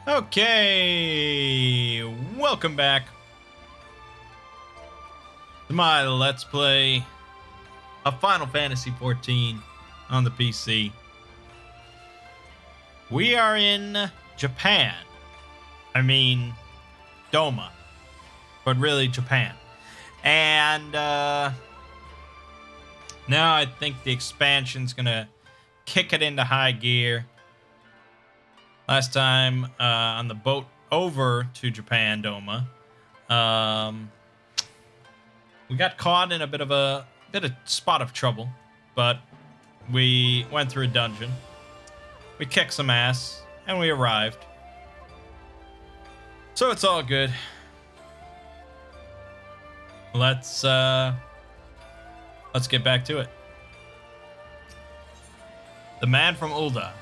Okay, welcome back to my Let's Play of Final Fantasy XIV on the PC. We are in Japan. I mean, Doma, but really Japan. And now I think the expansion's gonna kick it into high gear. Last time on the boat over to Japan, Doma, we got caught in a bit of spot of trouble, but we went through a dungeon. We kicked some ass, and we arrived. So it's all good. Let's get back to it. The man from Ul'dah.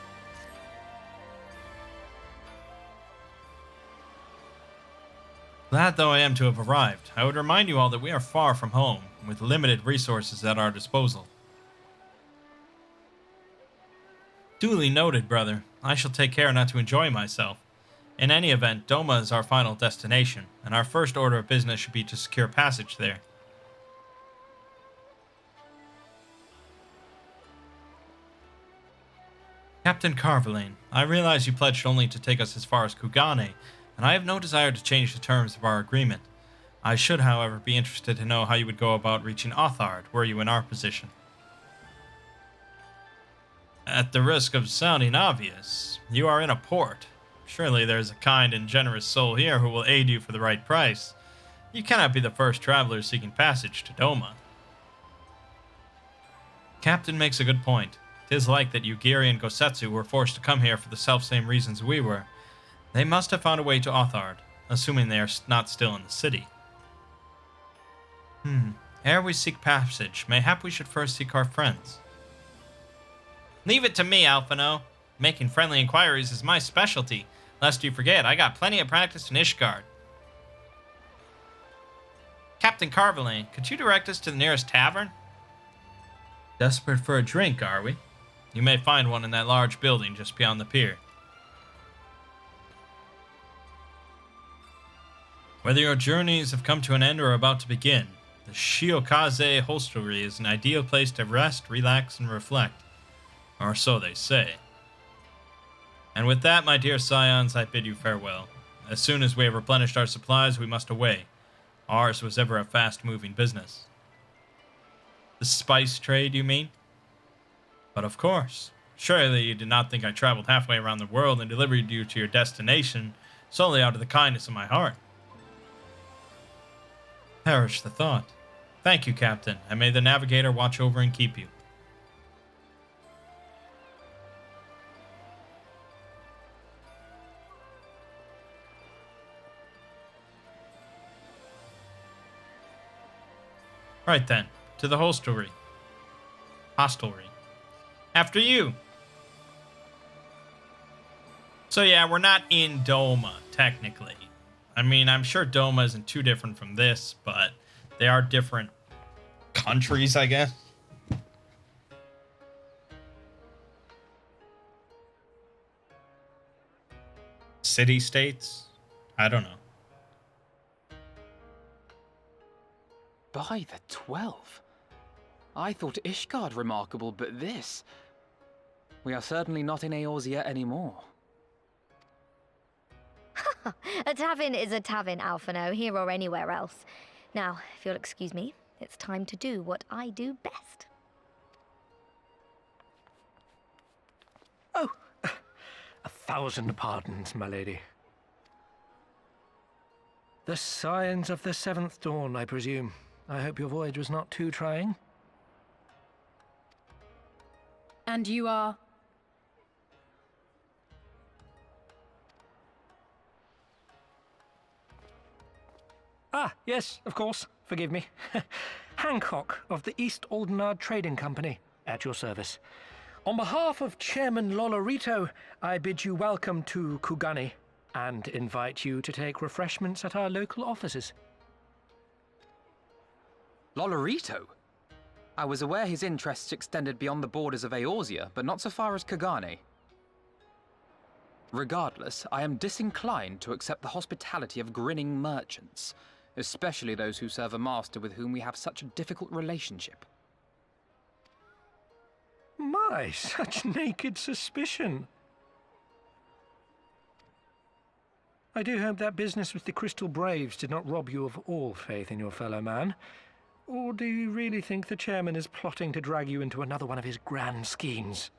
Glad though I am to have arrived, I would remind you all that we are far from home, with limited resources at our disposal. Duly noted, brother. I shall take care not to enjoy myself. In any event, Doma is our final destination, and our first order of business should be to secure passage there. Captain Carvalane, I realize you pledged only to take us as far as Kugane, and I have no desire to change the terms of our agreement. I should, however, be interested to know how you would go about reaching Othard, were you in our position. At the risk of sounding obvious, you are in a port. Surely there is a kind and generous soul here who will aid you for the right price. You cannot be the first traveler seeking passage to Doma. Captain makes a good point. 'Tis like that Yugiri and Gosetsu were forced to come here for the selfsame reasons we were. They must have found a way to Othard, assuming they are not still in the city. Ere we seek passage, mayhap we should first seek our friends. Leave it to me, Alphino. Making friendly inquiries is my specialty. Lest you forget, I got plenty of practice in Ishgard. Captain Carvalane, could you direct us to the nearest tavern? Desperate for a drink, are we? You may find one in that large building just beyond the pier. Whether your journeys have come to an end or are about to begin, the Shiokaze hostelry is an ideal place to rest, relax, and reflect. Or so they say. And with that, my dear scions, I bid you farewell. As soon as we have replenished our supplies, we must away. Ours was ever a fast-moving business. The spice trade, you mean? But of course. Surely you did not think I traveled halfway around the world and delivered you to your destination solely out of the kindness of my heart. Perish the thought. Thank you, Captain, and may the Navigator watch over and keep you. Right then, to the hostelry. Hostelry. After you! So yeah, we're not in Doma, technically. I mean, I'm sure Doma isn't too different from this, but they are different countries, I guess. City-states? I don't know. By the 12. I thought Ishgard remarkable, but this... We are certainly not in Eorzea anymore. A tavern is a tavern, Alphino, here or anywhere else. Now, if you'll excuse me, it's time to do what I do best. Oh, 1,000 pardons, my lady. The signs of the 7th dawn, I presume. I hope your voyage was not too trying. And you are? Ah, yes, of course. Forgive me. Hancock of the East Aldenard Trading Company, at your service. On behalf of Chairman Lolorito, I bid you welcome to Kugane and invite you to take refreshments at our local offices. Lolorito? I was aware his interests extended beyond the borders of Eorzea, but not so far as Kugane. Regardless, I am disinclined to accept the hospitality of grinning merchants, especially those who serve a master with whom we have such a difficult relationship. My, such naked suspicion. I do hope that business with the Crystal Braves did not rob you of all faith in your fellow man. Or do you really think the chairman is plotting to drag you into another one of his grand schemes?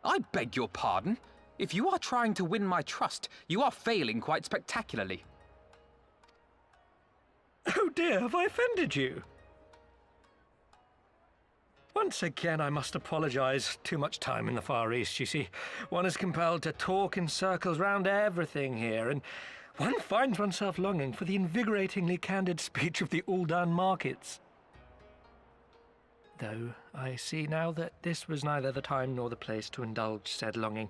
I beg your pardon? If you are trying to win my trust, you are failing quite spectacularly. Oh dear, have I offended you? Once again, I must apologize. Too much time in the Far East, you see. One is compelled to talk in circles round everything here, and one finds oneself longing for the invigoratingly candid speech of the Uldan markets. Though I see now that this was neither the time nor the place to indulge said longing.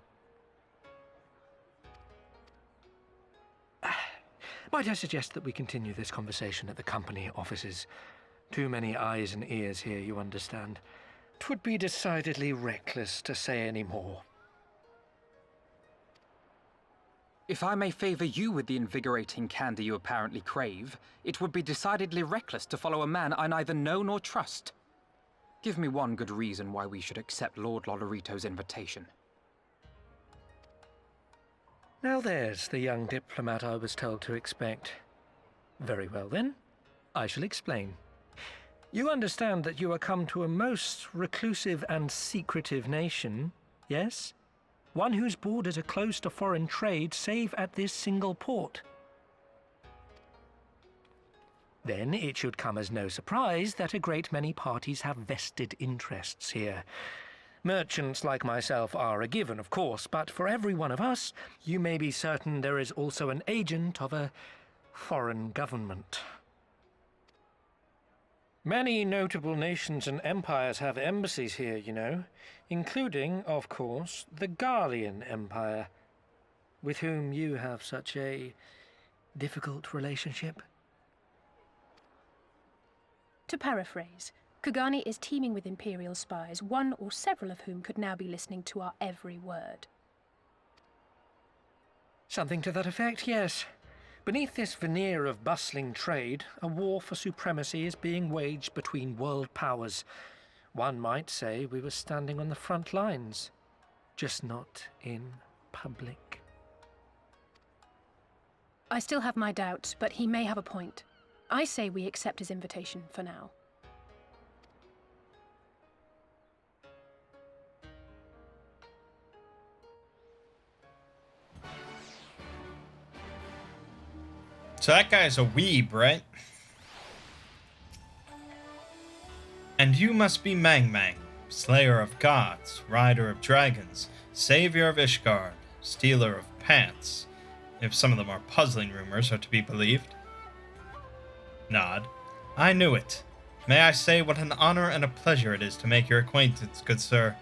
Might I suggest that we continue this conversation at the company offices? Too many eyes and ears here, you understand. 'Twould be decidedly reckless to say any more. If I may favor you with the invigorating candy you apparently crave, it would be decidedly reckless to follow a man I neither know nor trust. Give me one good reason why we should accept Lord Lolorito's invitation. Now there's the young diplomat I was told to expect. Very well then, I shall explain. You understand that you are come to a most reclusive and secretive nation, yes? One whose borders are closed to foreign trade save at this single port. Then it should come as no surprise that a great many parties have vested interests here. Merchants like myself are a given, of course, but for every one of us, you may be certain there is also an agent of a foreign government. Many notable nations and empires have embassies here, you know, including, of course, the Garlean Empire, with whom you have such a difficult relationship. To paraphrase, Kugani is teeming with Imperial spies, one or several of whom could now be listening to our every word. Something to that effect, yes. Beneath this veneer of bustling trade, a war for supremacy is being waged between world powers. One might say we were standing on the front lines, just not in public. I still have my doubts, but he may have a point. I say we accept his invitation for now. So that guy's a weeb, right? And you must be Mangg, slayer of gods, rider of dragons, savior of Ishgard, stealer of pants, if some of the more puzzling rumors are to be believed. Nod. I knew it. May I say what an honor and a pleasure it is to make your acquaintance, good sir.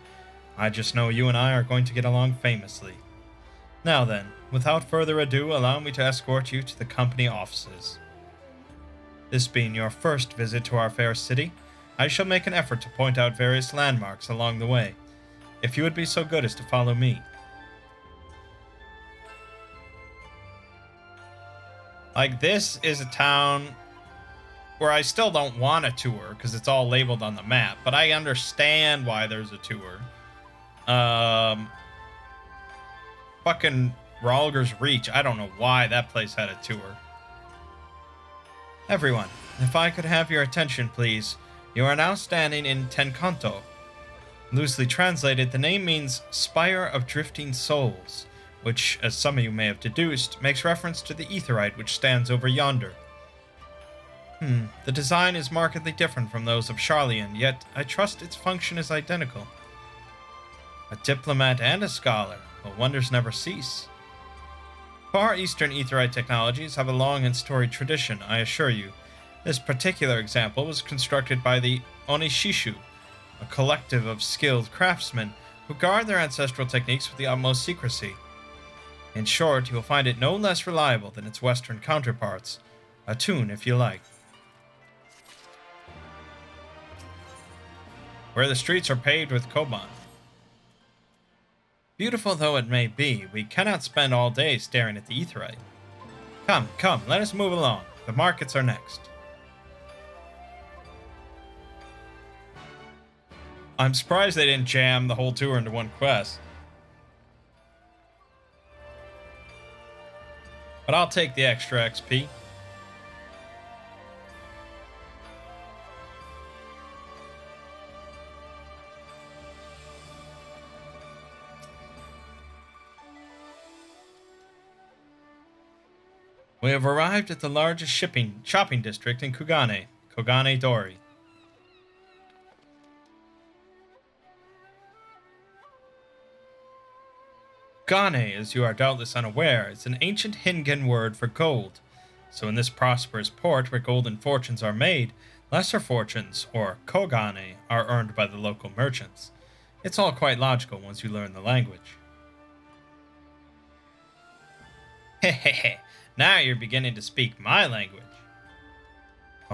I just know you and I are going to get along famously. Now then, without further ado, allow me to escort you to the company offices. This being your first visit to our fair city, I shall make an effort to point out various landmarks along the way, if you would be so good as to follow me. Like, this is a town where I still don't want a tour, because it's all labeled on the map, but I understand why there's a tour. Fucking Ralger's Reach, I don't know why that place had a tour. Everyone, if I could have your attention, please. You are now standing in Tenkanto. Loosely translated, the name means Spire of Drifting Souls, which, as some of you may have deduced, makes reference to the aetheryte which stands over yonder. The design is markedly different from those of Charlian, yet I trust its function is identical. A diplomat and a scholar, but wonders never cease. Far Eastern aetheryte technologies have a long and storied tradition, I assure you. This particular example was constructed by the Onishishu, a collective of skilled craftsmen who guard their ancestral techniques with the utmost secrecy. In short, you will find it no less reliable than its Western counterparts. A tune, if you like. Where the streets are paved with koban. Beautiful though it may be, we cannot spend all day staring at the aetheryte. Come, come, let us move along. The markets are next. I'm surprised they didn't jam the whole tour into one quest. But I'll take the extra XP. We have arrived at the largest shopping district in Kugane, Kogane Dori. Kugane, as you are doubtless unaware, is an ancient Hingan word for gold. So in this prosperous port where golden fortunes are made, lesser fortunes, or kogane, are earned by the local merchants. It's all quite logical once you learn the language. Hehehe. Now you're beginning to speak my language.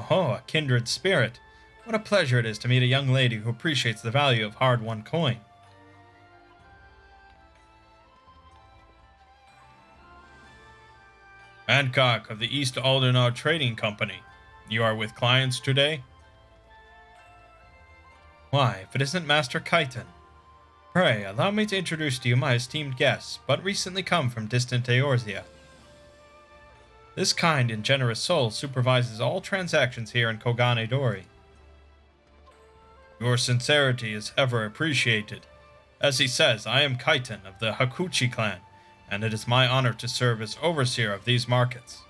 Oh, a kindred spirit. What a pleasure it is to meet a young lady who appreciates the value of hard-won coin. Hancock of the East Aldenar Trading Company. You are with clients today? Why, if it isn't Master Kaiten. Pray, allow me to introduce to you my esteemed guests, but recently come from distant Eorzea. This kind and generous soul supervises all transactions here in Kogane Dori. Your sincerity is ever appreciated. As he says, I am Kaiten of the Hakuchi clan, and it is my honor to serve as overseer of these markets.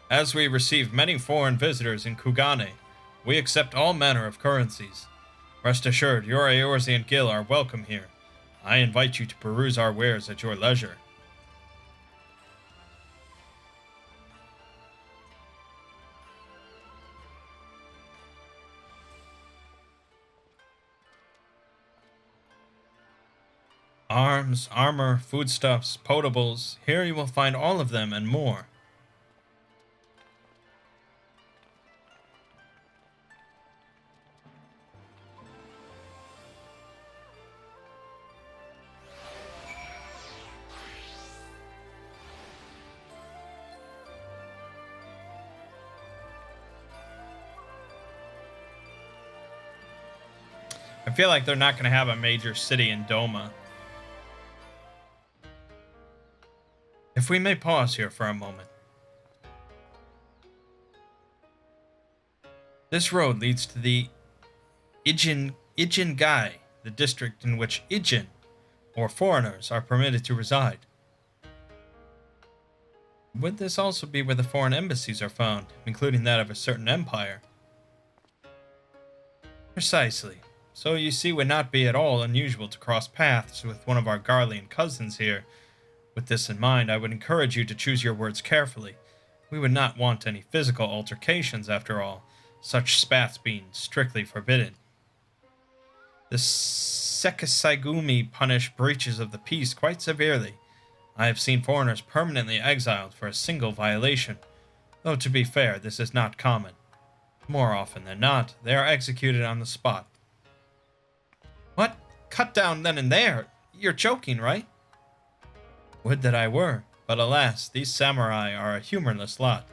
As we receive many foreign visitors in Kugane, we accept all manner of currencies. Rest assured, your Eorzean Gil are welcome here. I invite you to peruse our wares at your leisure. Arms, armor, foodstuffs, potables, here you will find all of them and more. I feel like they're not going to have a major city in Doma. If we may pause here for a moment. This road leads to the Ijin-gai, the district in which Ijin, or foreigners, are permitted to reside. Would this also be where the foreign embassies are found, including that of a certain empire? Precisely. So you see, it would not be at all unusual to cross paths with one of our Garlean cousins here. With this in mind, I would encourage you to choose your words carefully. We would not want any physical altercations, after all, such spats being strictly forbidden. The Sekisaigumi punish breaches of the peace quite severely. I have seen foreigners permanently exiled for a single violation, though to be fair, this is not common. More often than not, they are executed on the spot. What? Cut down then and there? You're joking, right? Would that I were, but alas, these samurai are a humorless lot.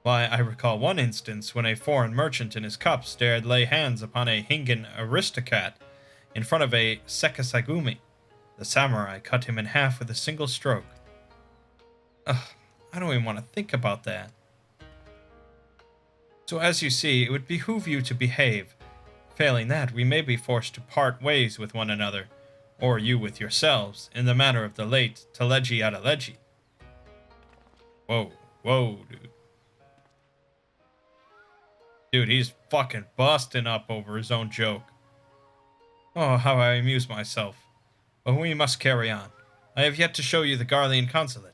Why, I recall one instance when a foreign merchant in his cups dared lay hands upon a Hingan aristocrat in front of a Sekisaigumi. The samurai cut him in half with a single stroke. Ugh, I don't even want to think about that. So as you see, it would behoove you to behave. Failing that, we may be forced to part ways with one another, or you with yourselves, in the manner of the late Teleji Adeleji. Whoa, dude. Dude, he's fucking busting up over his own joke. Oh, how I amuse myself. But we must carry on. I have yet to show you the Garlean consulate.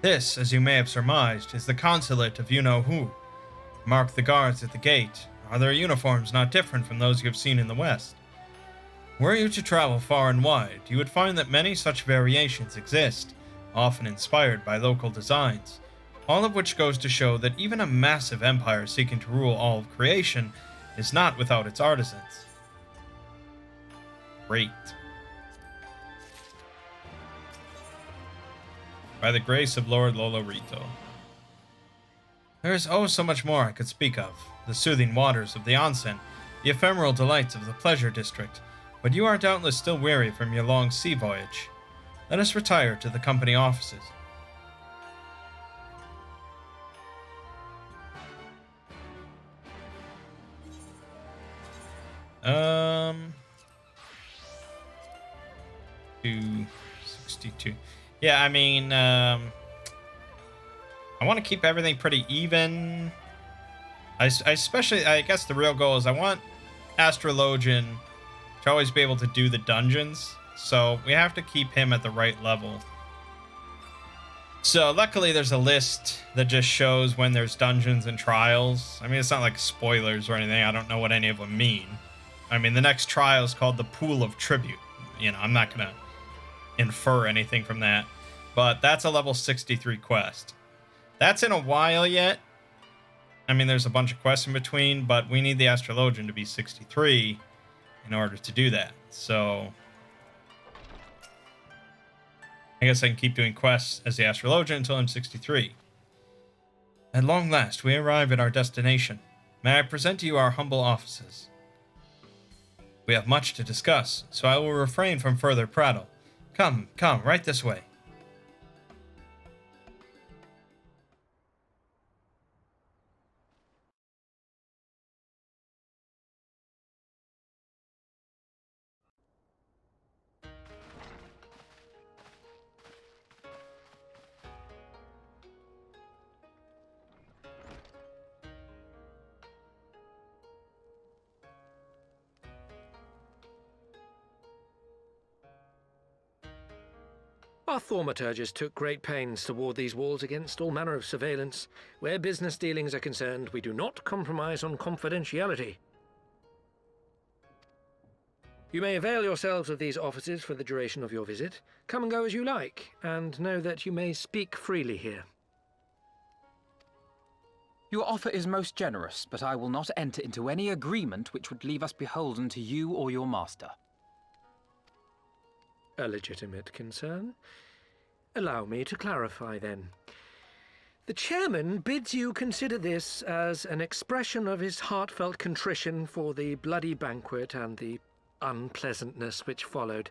This, as you may have surmised, is the consulate of you-know-who. Mark the guards at the gate. Are their uniforms not different from those you have seen in the West? Were you to travel far and wide, you would find that many such variations exist, often inspired by local designs, all of which goes to show that even a massive empire seeking to rule all of creation is not without its artisans. Great. By the grace of Lord Lolorito. There is oh so much more I could speak of. The soothing waters of the onsen, the ephemeral delights of the pleasure district, but you are doubtless still weary from your long sea voyage. Let us retire to the company offices. Um, 262. Yeah, I mean, I want to keep everything pretty even. I guess the real goal is I want Astrologian to always be able to do the dungeons. So we have to keep him at the right level. So luckily there's a list that just shows when there's dungeons and trials. I mean, it's not like spoilers or anything. I don't know what any of them mean. I mean, the next trial is called the Pool of Tribute. You know, I'm not going to infer anything from that. But that's a level 63 quest. That's in a while yet. I mean, there's a bunch of quests in between, but we need the Astrologian to be 63 in order to do that. So I guess I can keep doing quests as the Astrologian until I'm 63. At long last, we arrive at our destination. May I present to you our humble offices? We have much to discuss, so I will refrain from further prattle. Come, right this way. Our thaumaturges took great pains to ward these walls against all manner of surveillance. Where business dealings are concerned, we do not compromise on confidentiality. You may avail yourselves of these offices for the duration of your visit. Come and go as you like, and know that you may speak freely here. Your offer is most generous, but I will not enter into any agreement which would leave us beholden to you or your master. A legitimate concern. Allow me to clarify, then. The chairman bids you consider this as an expression of his heartfelt contrition for the bloody banquet and the unpleasantness which followed.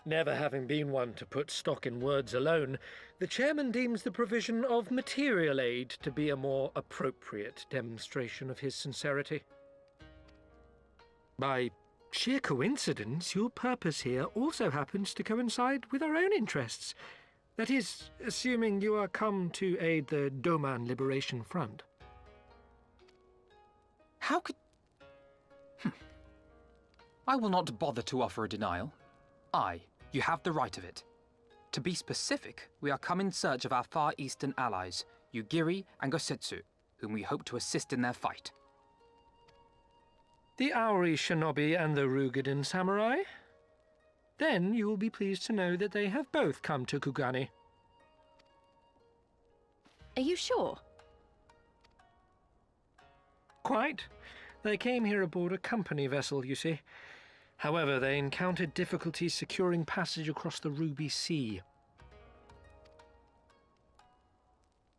Never having been one to put stock in words alone, the chairman deems the provision of material aid to be a more appropriate demonstration of his sincerity. By sheer coincidence, your purpose here also happens to coincide with our own interests. That is, assuming you are come to aid the Doman Liberation Front. How could... I will not bother to offer a denial. You have the right of it. To be specific, we are come in search of our Far Eastern allies, Yugiri and Gosetsu, whom we hope to assist in their fight. The Auri Shinobi and the Rugadan Samurai? Then you will be pleased to know that they have both come to Kugani. Are you sure? Quite. They came here aboard a company vessel, you see. However, they encountered difficulties securing passage across the Ruby Sea.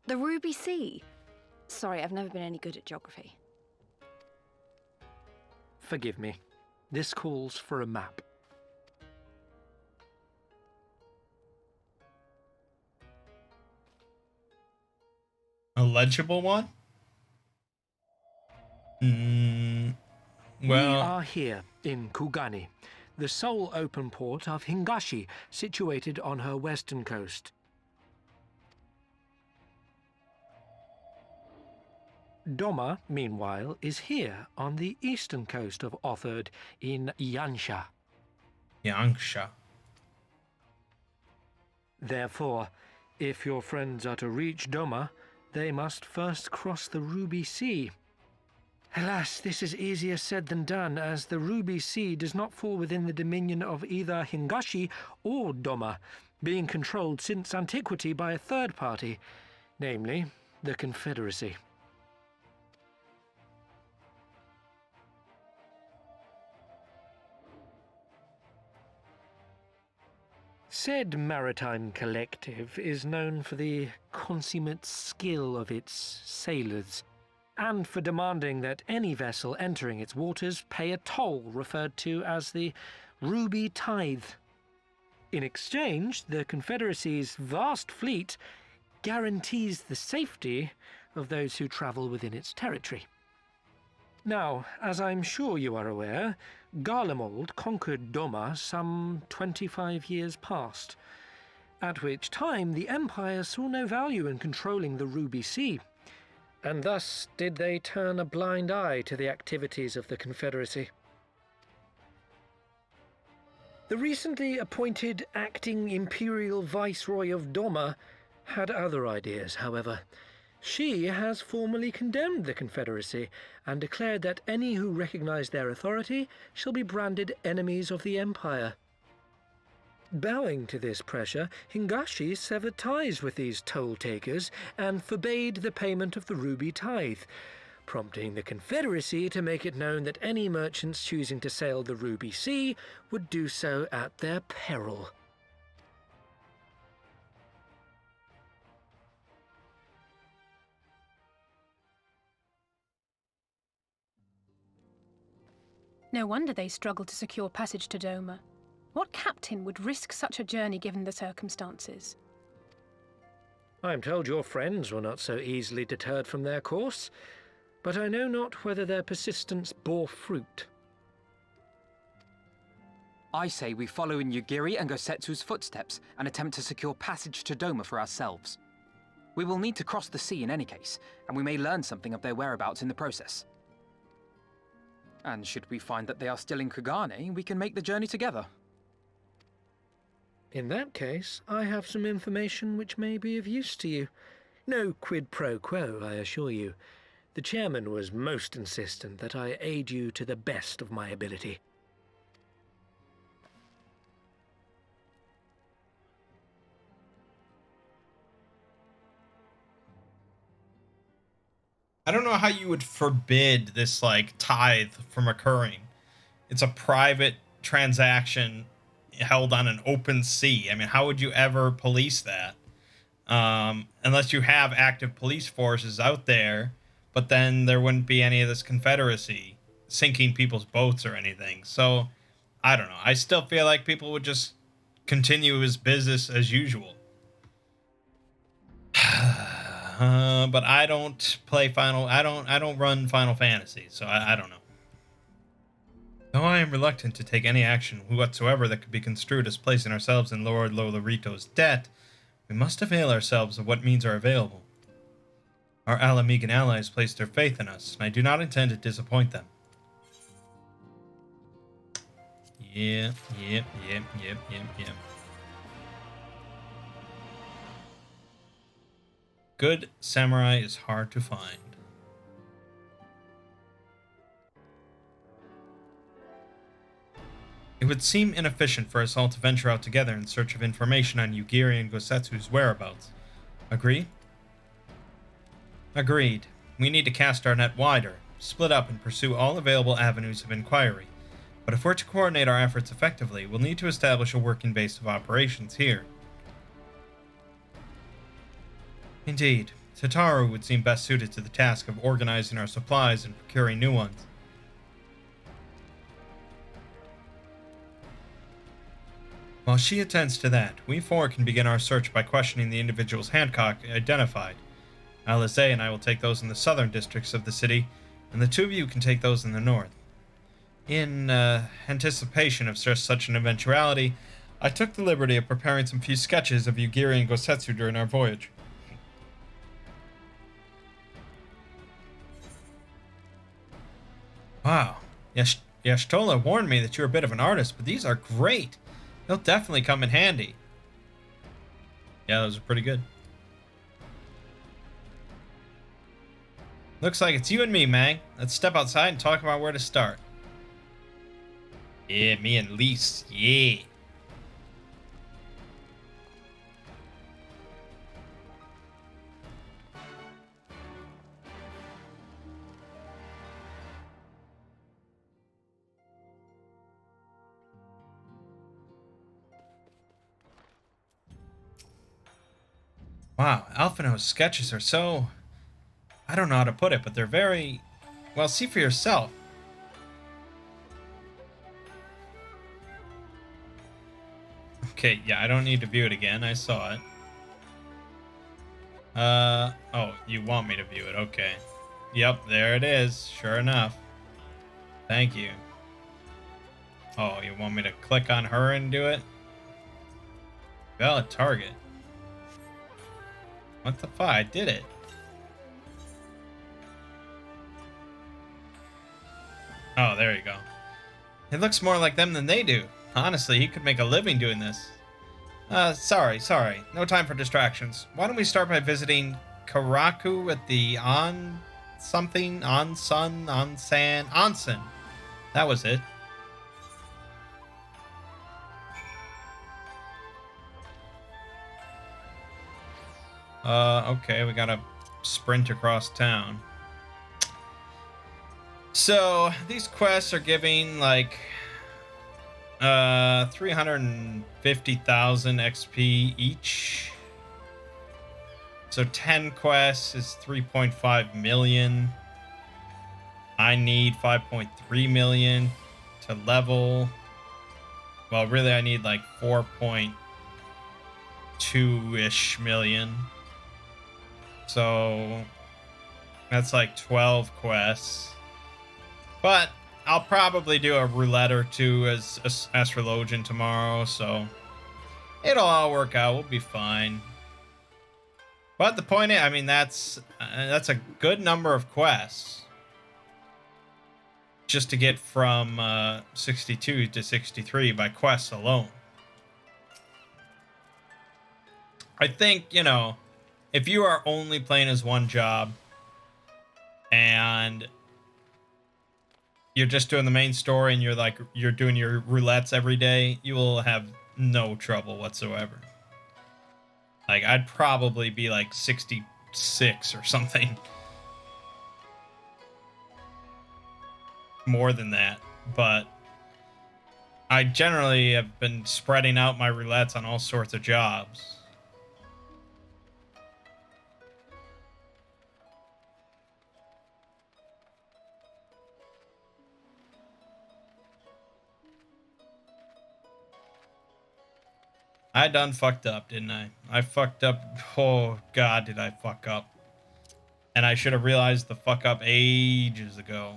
The Ruby Sea? Sorry, I've never been any good at geography. Forgive me. This calls for a map. A legible one? Well... We are here in Kugani, the sole open port of Hingashi, situated on her western coast. Doma, meanwhile, is here on the eastern coast of Otherd in Yansha. Yangsha. Therefore, if your friends are to reach Doma, they must first cross the Ruby Sea. Alas, this is easier said than done, as the Ruby Sea does not fall within the dominion of either Hingashi or Doma, being controlled since antiquity by a third party, namely the Confederacy. Said maritime collective is known for the consummate skill of its sailors, and for demanding that any vessel entering its waters pay a toll referred to as the Ruby Tithe. In exchange, the Confederacy's vast fleet guarantees the safety of those who travel within its territory. Now, as I'm sure you are aware, Garlemald conquered Doma some 25 years past, at which time the Empire saw no value in controlling the Ruby Sea, and thus did they turn a blind eye to the activities of the Confederacy. The recently appointed acting Imperial Viceroy of Doma had other ideas, however. She has formally condemned the Confederacy and declared that any who recognize their authority shall be branded enemies of the Empire. Bowing to this pressure, Hingashi severed ties with these toll-takers and forbade the payment of the Ruby Tithe, prompting the Confederacy to make it known that any merchants choosing to sail the Ruby Sea would do so at their peril. No wonder they struggled to secure passage to Doma. What captain would risk such a journey given the circumstances? I am told your friends were not so easily deterred from their course, but I know not whether their persistence bore fruit. I say we follow in Yugiri and Gosetsu's footsteps and attempt to secure passage to Doma for ourselves. We will need to cross the sea in any case, and we may learn something of their whereabouts in the process. And should we find that they are still in Kugane, we can make the journey together. In that case, I have some information which may be of use to you. No quid pro quo, I assure you. The chairman was most insistent that I aid you to the best of my ability. I don't know how you would forbid this, like, tithe from occurring. It's a private transaction held on an open sea. I mean, how would you ever police that? Unless you have active police forces out there, but then there wouldn't be any of this Confederacy sinking people's boats or anything. So, I don't know. I still feel like people would just continue as business as usual. But I don't play I don't run Final Fantasy, so I don't know. Though I am reluctant to take any action whatsoever that could be construed as placing ourselves in Lord Lolorito's debt, we must avail ourselves of what means are available. Our Alamegan allies placed their faith in us, and I do not intend to disappoint them. Yep. Good samurai is hard to find. It would seem inefficient for us all to venture out together in search of information on Yugiri and Gosetsu's whereabouts. Agree? Agreed. We need to cast our net wider, split up and pursue all available avenues of inquiry. But if we're to coordinate our efforts effectively, we'll need to establish a working base of operations here. Indeed, Tataru would seem best suited to the task of organizing our supplies and procuring new ones. While she attends to that, we four can begin our search by questioning the individuals Hancock identified. Alice and I will take those in the southern districts of the city, and the two of you can take those in the north. In anticipation of such an eventuality, I took the liberty of preparing some few sketches of Yugiri and Gosetsu during our voyage. Wow. Yashtola warned me that you're a bit of an artist, but these are great. They'll definitely come in handy. Yeah, those are pretty good. Looks like it's you and me, Mangg. Let's step outside and talk about where to start. Yeah, me and Lise. Yeah. Wow, Alphino's sketches are so... I don't know how to put it, but they're very... Well, see for yourself. Okay, yeah, I don't need to view it again. I saw it. Oh, you want me to view it. Okay. Yep, there it is. Sure enough. Thank you. Oh, you want me to click on her and do it? Valid target. What the fuck? I did it. Oh, there you go. It looks more like them than they do. Honestly, he could make a living doing this. Sorry. No time for distractions. Why don't we start by visiting Karaku at the Onsen. That was it. Okay, we gotta sprint across town. So, these quests are giving, like, 350,000 XP each. So 10 quests is 3.5 million. I need 5.3 million to level. Well, really, I need like 4.2-ish million. So that's like 12 quests. But I'll probably do a roulette or two as astrologian tomorrow, so it'll all work out. We'll be fine. But the point is, I mean, that's a good number of quests just to get from 62 to 63 by quests alone. I think, you know, if you are only playing as one job and you're just doing the main story and you're doing your roulettes every day, you will have no trouble whatsoever. Like, I'd probably be like 66 or something. More than that. But I generally have been spreading out my roulettes on all sorts of jobs. I done fucked up, didn't I? I fucked up. Oh, God, did I fuck up. And I should have realized the fuck up ages ago.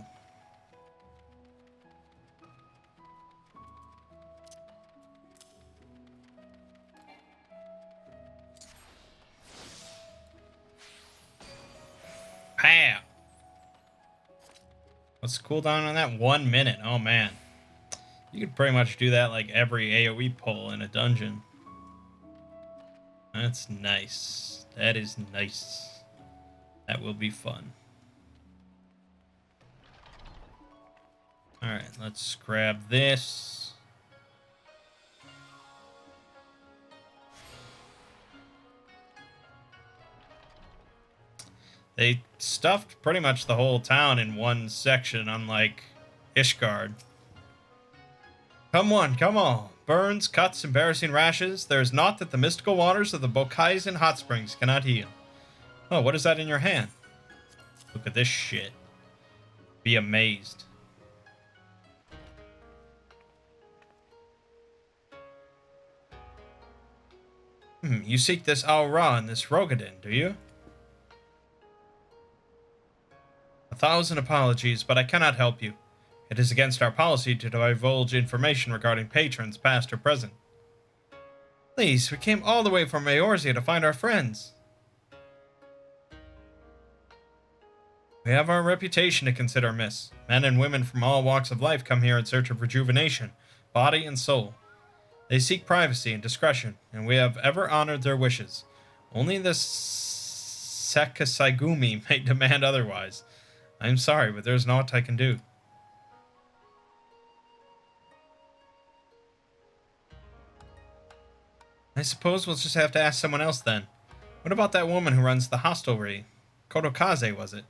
Pow! What's the cooldown on that? 1 minute. Oh, man. You could pretty much do that like every AoE pull in a dungeon. That's nice. That is nice. That will be fun. Alright, let's grab this. They stuffed pretty much the whole town in one section, unlike Ishgard. Come on. Burns, cuts, embarrassing rashes. There is naught that the mystical waters of the Bokaisen hot springs cannot heal. Oh, what is that in your hand? Look at this shit. Be amazed. You seek this Aura and this Rogadin, do you? 1,000 apologies, but I cannot help you. It is against our policy to divulge information regarding patrons, past or present. Please, we came all the way from Eorzea to find our friends. We have our reputation to consider, miss. Men and women from all walks of life come here in search of rejuvenation, body and soul. They seek privacy and discretion, and we have ever honored their wishes. Only the Sakasaigumi may demand otherwise. I am sorry, but there's naught I can do. I suppose we'll just have to ask someone else then. What about that woman who runs the hostelry? Kotokaze, was it?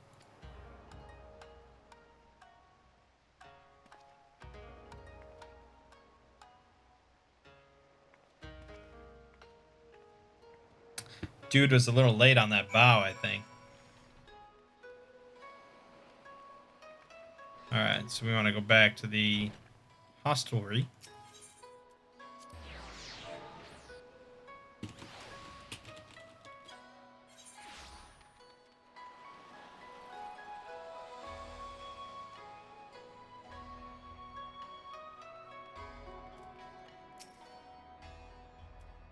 Dude was a little late on that bow, I think. Alright, so we want to go back to the hostelry.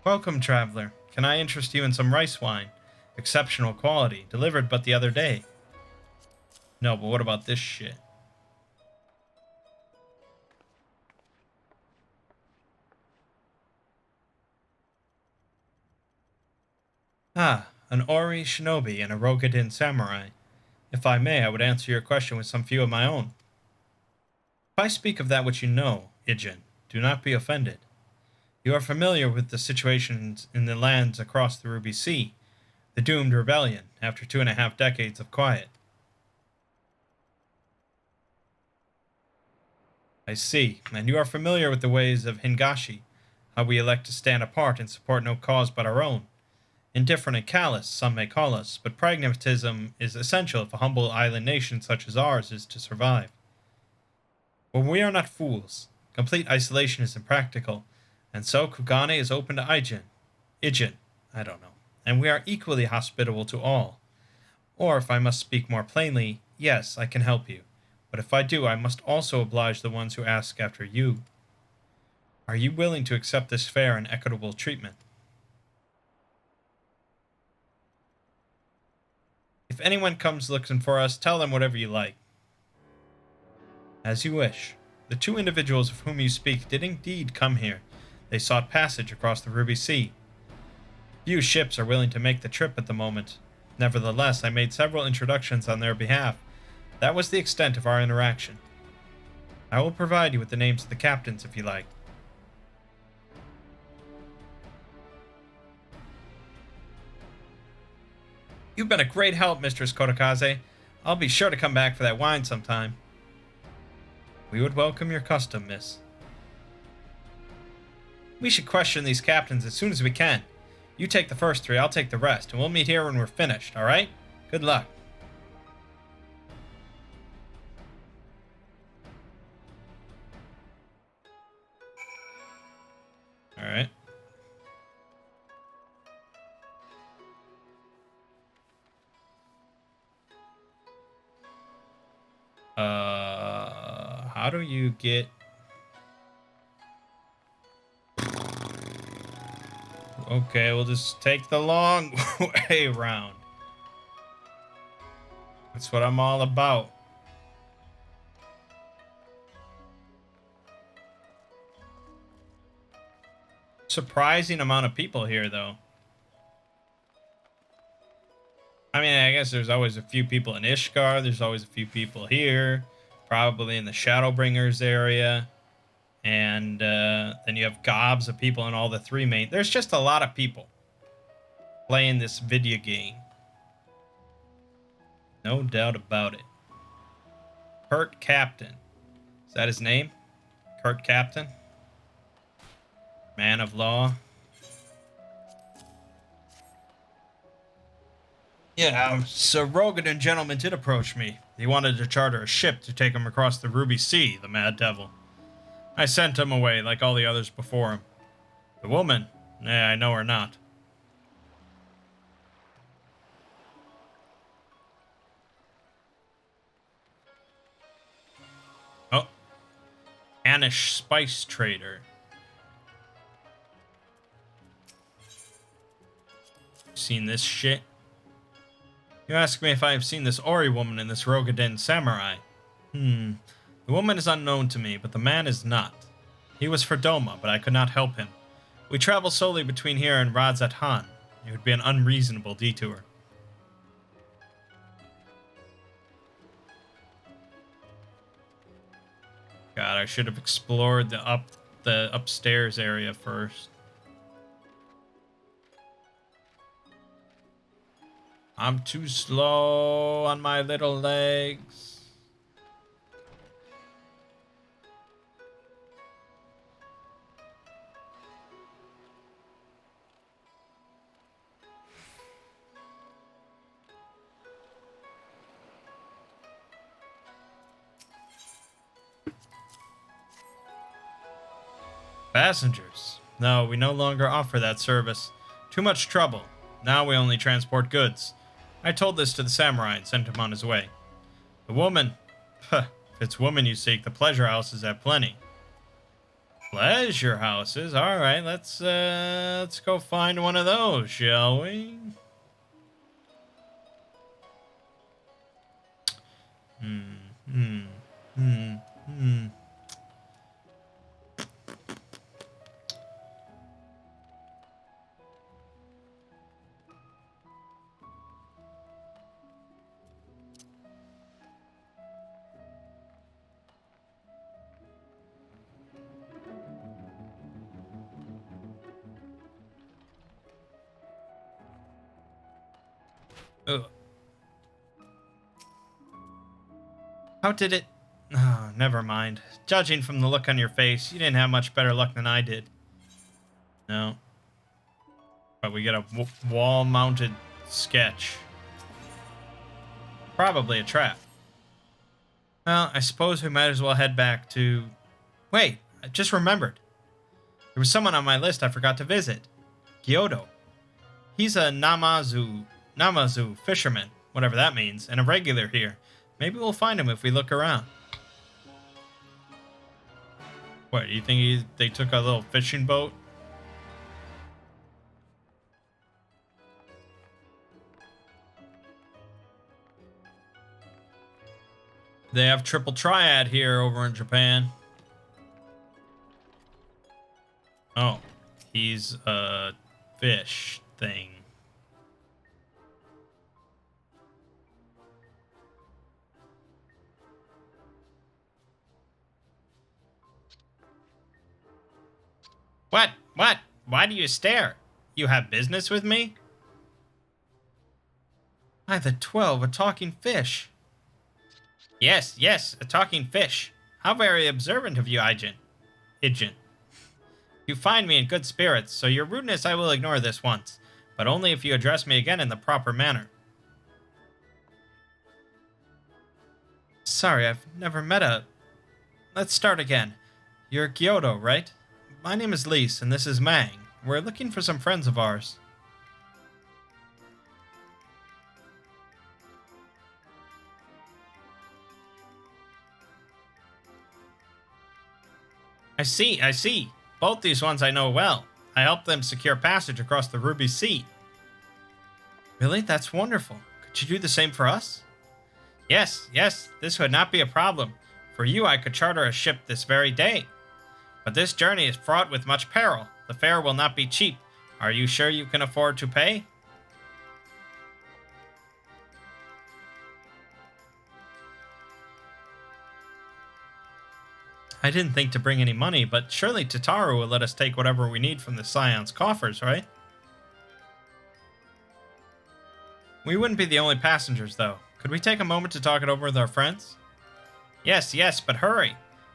Welcome, traveler. Can I interest you in some rice wine? Exceptional quality, delivered but the other day. No, but what about this shit? Ah, an Ori shinobi and a Rogadin samurai. If I may, I would answer your question with some few of my own. If I speak of that which you know, Ijin, do not be offended. You are familiar with the situations in the lands across the Ruby Sea, the doomed rebellion after 2.5 decades of quiet. I see, and you are familiar with the ways of Hingashi, how we elect to stand apart and support no cause but our own. Indifferent and callous, some may call us, but pragmatism is essential if a humble island nation such as ours is to survive. But we are not fools. Complete isolation is impractical, and so Kugane is open to Ijin, I don't know, and we are equally hospitable to all. Or, if I must speak more plainly, yes, I can help you, but if I do, I must also oblige the ones who ask after you. Are you willing to accept this fair and equitable treatment? If anyone comes looking for us, tell them whatever you like. As you wish. The 2 individuals of whom you speak did indeed come here. They sought passage across the Ruby Sea. Few ships are willing to make the trip at the moment. Nevertheless, I made several introductions on their behalf. That was the extent of our interaction. I will provide you with the names of the captains if you like. You've been a great help, Mistress Kotokaze. I'll be sure to come back for that wine sometime. We would welcome your custom, miss. We should question these captains as soon as we can. You take the first 3, I'll take the rest, and we'll meet here when we're finished, alright? Good luck. Alright. How do you get... Okay, we'll just take the long way around. That's what I'm all about. Surprising amount of people here, though. I mean, I guess there's always a few people in Ishgard. There's always a few people here. Probably in the Shadowbringers area. And then you have gobs of people in all the 3 main... There's just a lot of people playing this video game. No doubt about it. Kurt Captain. Is that his name? Kurt Captain? Man of Law. Yeah, so Rogadin gentleman did approach me. He wanted to charter a ship to take him across the Ruby Sea, the mad devil. I sent him away like all the others before him. The woman? I know her not. Oh. Anish spice trader. Seen this shit? You ask me if I have seen this Ori woman and this Rogadin samurai. The woman is unknown to me, but the man is not. He was for Doma, but I could not help him. We travel solely between here and Radzat Han. It would be an unreasonable detour. God, I should have explored the upstairs area first. I'm too slow on my little legs. Passengers. No, we no longer offer that service. Too much trouble. Now we only transport goods. I told this to the samurai and sent him on his way. The woman. If it's woman you seek, the pleasure houses have plenty. Pleasure houses? Alright, let's go find one of those, shall we? Ugh. How did it... Oh, never mind. Judging from the look on your face, you didn't have much better luck than I did. No. But we get a wall-mounted sketch. Probably a trap. Well, I suppose we might as well head back to... Wait, I just remembered. There was someone on my list I forgot to visit. Kyoto. He's a Namazu fisherman, whatever that means, and a regular here. Maybe we'll find him if we look around. What, do you think they took a little fishing boat? They have triple triad here over in Japan. Oh, he's a fish thing. What? What? Why do you stare? You have business with me? By the 12, a talking fish. Yes, a talking fish. How very observant of you, Ijin. You find me in good spirits, so your rudeness I will ignore this once, but only if you address me again in the proper manner. Sorry, I've never met a... Let's start again. You're Kyoto, right? My name is Lise, and this is Mangg. We're looking for some friends of ours. I see. Both these ones I know well. I helped them secure passage across the Ruby Sea. Really? That's wonderful. Could you do the same for us? Yes, this would not be a problem. For you, I could charter a ship this very day. But this journey is fraught with much peril. The fare will not be cheap. Are you sure you can afford to pay? I didn't think to bring any money, but surely Tataru will let us take whatever we need from the Scion's coffers, right? We wouldn't be the only passengers, though. Could we take a moment to talk it over with our friends? Yes, but hurry.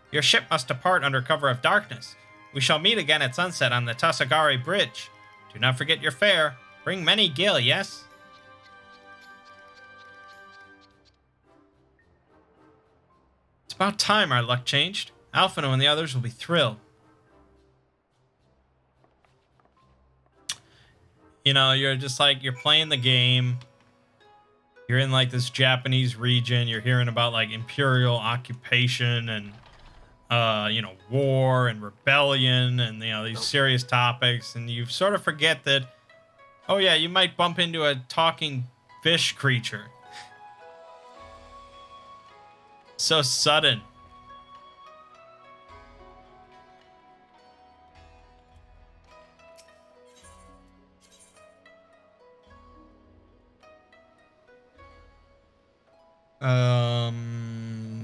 Your ship must depart under cover of darkness. We shall meet again at sunset on the Tasagari Bridge. Do not forget your fare. Bring many gil, yes? It's about time our luck changed. Alphino and the others will be thrilled. You know, you're just like, you're playing the game. You're in like this Japanese region. You're hearing about like imperial occupation and, war and rebellion and, these serious topics. And you sort of forget that, oh yeah, you might bump into a talking fish creature. So sudden.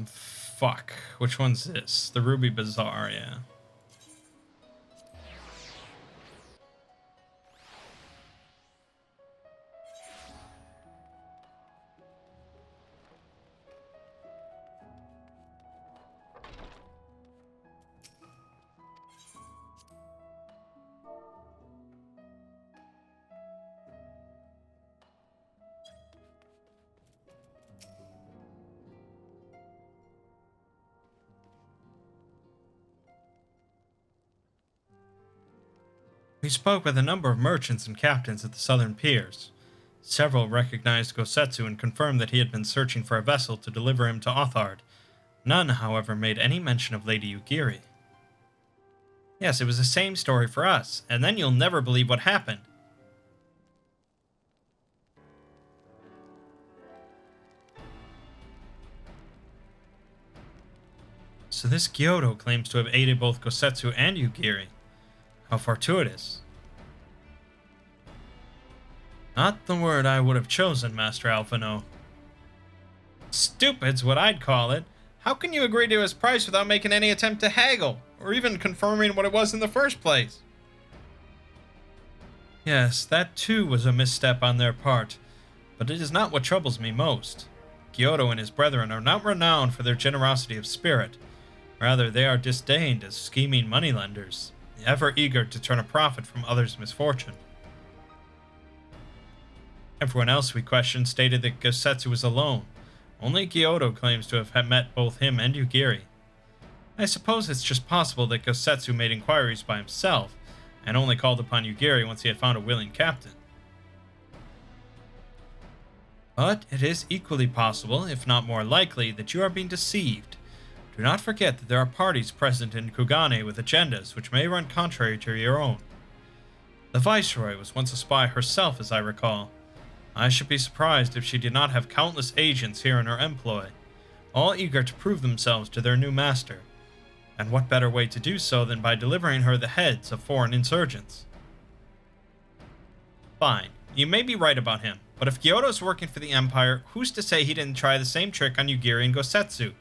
Fuck. Which one's this? The Ruby Bazaar, yeah. We spoke with a number of merchants and captains at the southern piers. Several recognized Gosetsu and confirmed that he had been searching for a vessel to deliver him to Othard. None, however, made any mention of Lady Yugiri. Yes, it was the same story for us, and then you'll never believe what happened. So this Gyoto claims to have aided both Gosetsu and Yugiri. How fortuitous. Not the word I would have chosen, Master Alphino. Stupid's what I'd call it. How can you agree to his price without making any attempt to haggle, or even confirming what it was in the first place? Yes, that too was a misstep on their part, but it is not what troubles me most. Gyoto and his brethren are not renowned for their generosity of spirit. Rather, they are disdained as scheming moneylenders, ever eager to turn a profit from others' misfortune. Everyone else we questioned stated that Gosetsu was alone. Only Gyoto claims to have met both him and Yugiri. I suppose it's just possible that Gosetsu made inquiries by himself, and only called upon Yugiri once he had found a willing captain. But it is equally possible, if not more likely, that you are being deceived. Do not forget that there are parties present in Kugane with agendas which may run contrary to your own. The Viceroy was once a spy herself, as I recall. I should be surprised if she did not have countless agents here in her employ, all eager to prove themselves to their new master. And what better way to do so than by delivering her the heads of foreign insurgents? Fine, you may be right about him, but if Gyoto's working for the Empire, who's to say he didn't try the same trick on Yugiri and Gosetsu?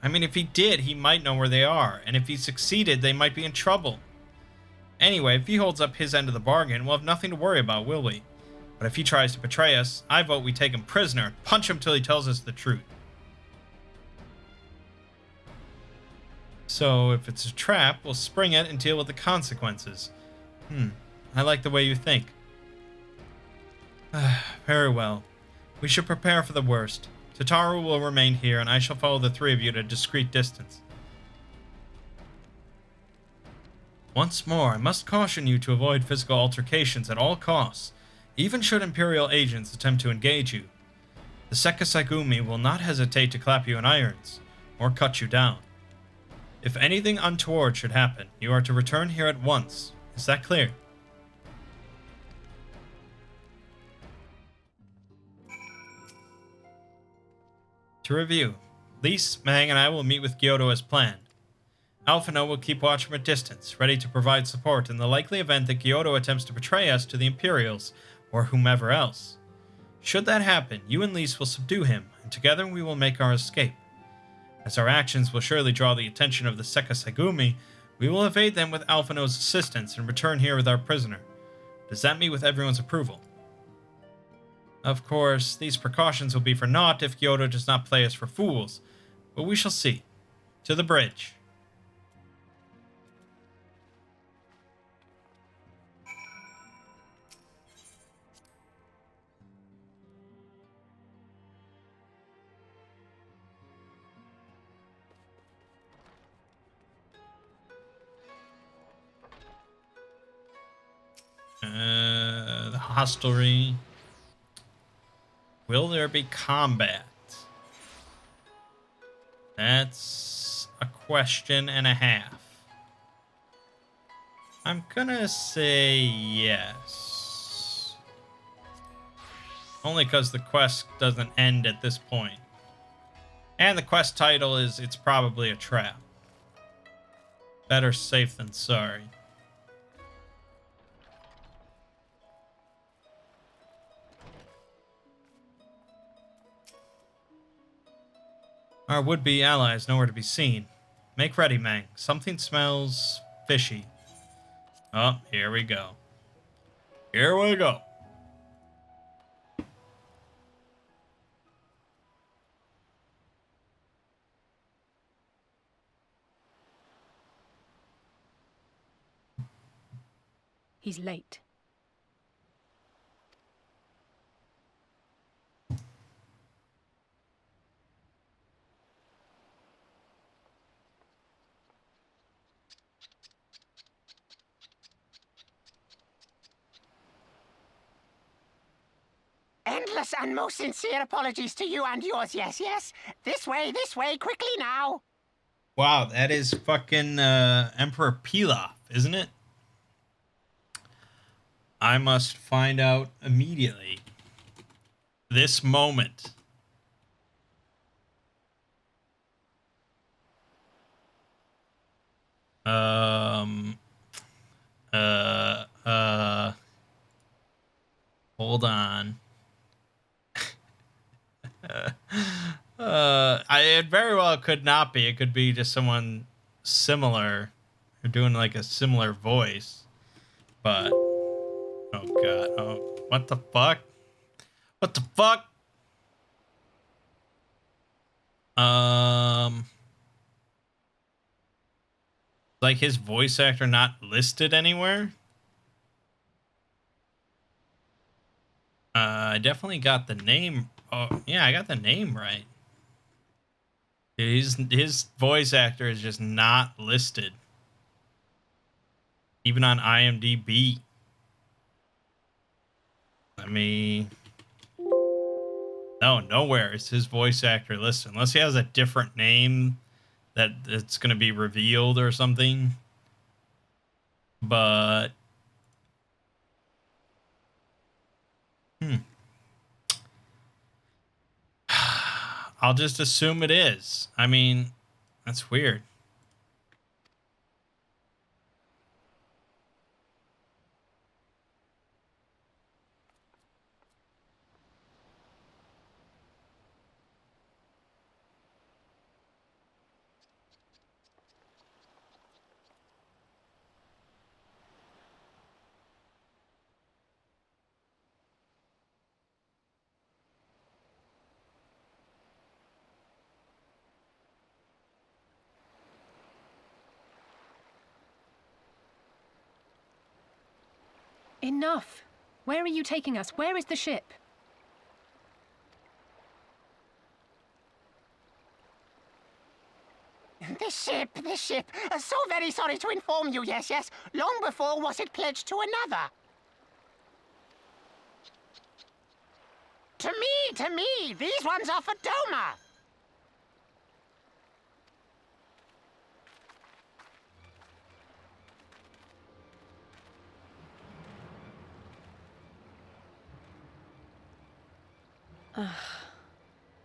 I mean, if he did, he might know where they are, and if he succeeded, they might be in trouble. Anyway, if he holds up his end of the bargain, we'll have nothing to worry about, will we? But if he tries to betray us, I vote we take him prisoner and punch him till he tells us the truth. So, if it's a trap, we'll spring it and deal with the consequences. I like the way you think. Very well. We should prepare for the worst. Tataru will remain here, and I shall follow the three of you at a discreet distance. Once more, I must caution you to avoid physical altercations at all costs, even should Imperial agents attempt to engage you. The Sekisagumi will not hesitate to clap you in irons, or cut you down. If anything untoward should happen, you are to return here at once. Is that clear? To review, Lise, Mangg, and I will meet with Gyoto as planned. Alphino will keep watch from a distance, ready to provide support in the likely event that Gyoto attempts to betray us to the Imperials, or whomever else. Should that happen, you and Lise will subdue him, and together we will make our escape. As our actions will surely draw the attention of the Sekisagumi, we will evade them with Alphino's assistance and return here with our prisoner. Does that meet with everyone's approval? Of course, these precautions will be for naught if Gyoto does not play us for fools, but we shall see. To the bridge. The hostelry. Will there be combat? That's a question and a half. I'm gonna say yes. Only because the quest doesn't end at this point. And the quest title is It's Probably a Trap. Better safe than sorry. Our would-be ally is nowhere to be seen. Make ready, Mangg. Something smells fishy. Oh, here we go. Here we go. He's late. Endless and most sincere apologies to you and yours, yes. This way, quickly now. Wow, that is fucking Emperor Pilaf, isn't it? I must find out immediately. This moment. Hold on. It very well could not be. It could be just someone similar, or doing like a similar voice. But oh god, oh what the fuck? What the fuck? Like his voice actor not listed anywhere? I definitely got the name. Oh, yeah, I got the name right. His voice actor is just not listed. Even on IMDb. Let me... No, nowhere is his voice actor listed. Unless he has a different name that it's going to be revealed or something. But... I'll just assume it is. I mean, that's weird. Enough! Where are you taking us? Where is the ship? The ship. So very sorry to inform you, yes. Long before was it pledged to another. To me. These ones are for Doma.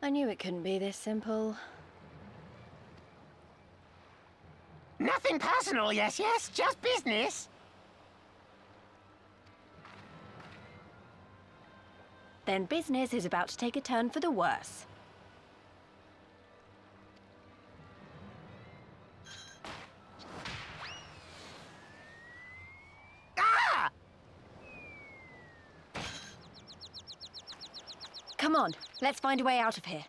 I knew it couldn't be this simple. Nothing personal, yes. Just business. Then business is about to take a turn for the worse. Ah! Come on, let's find a way out of here.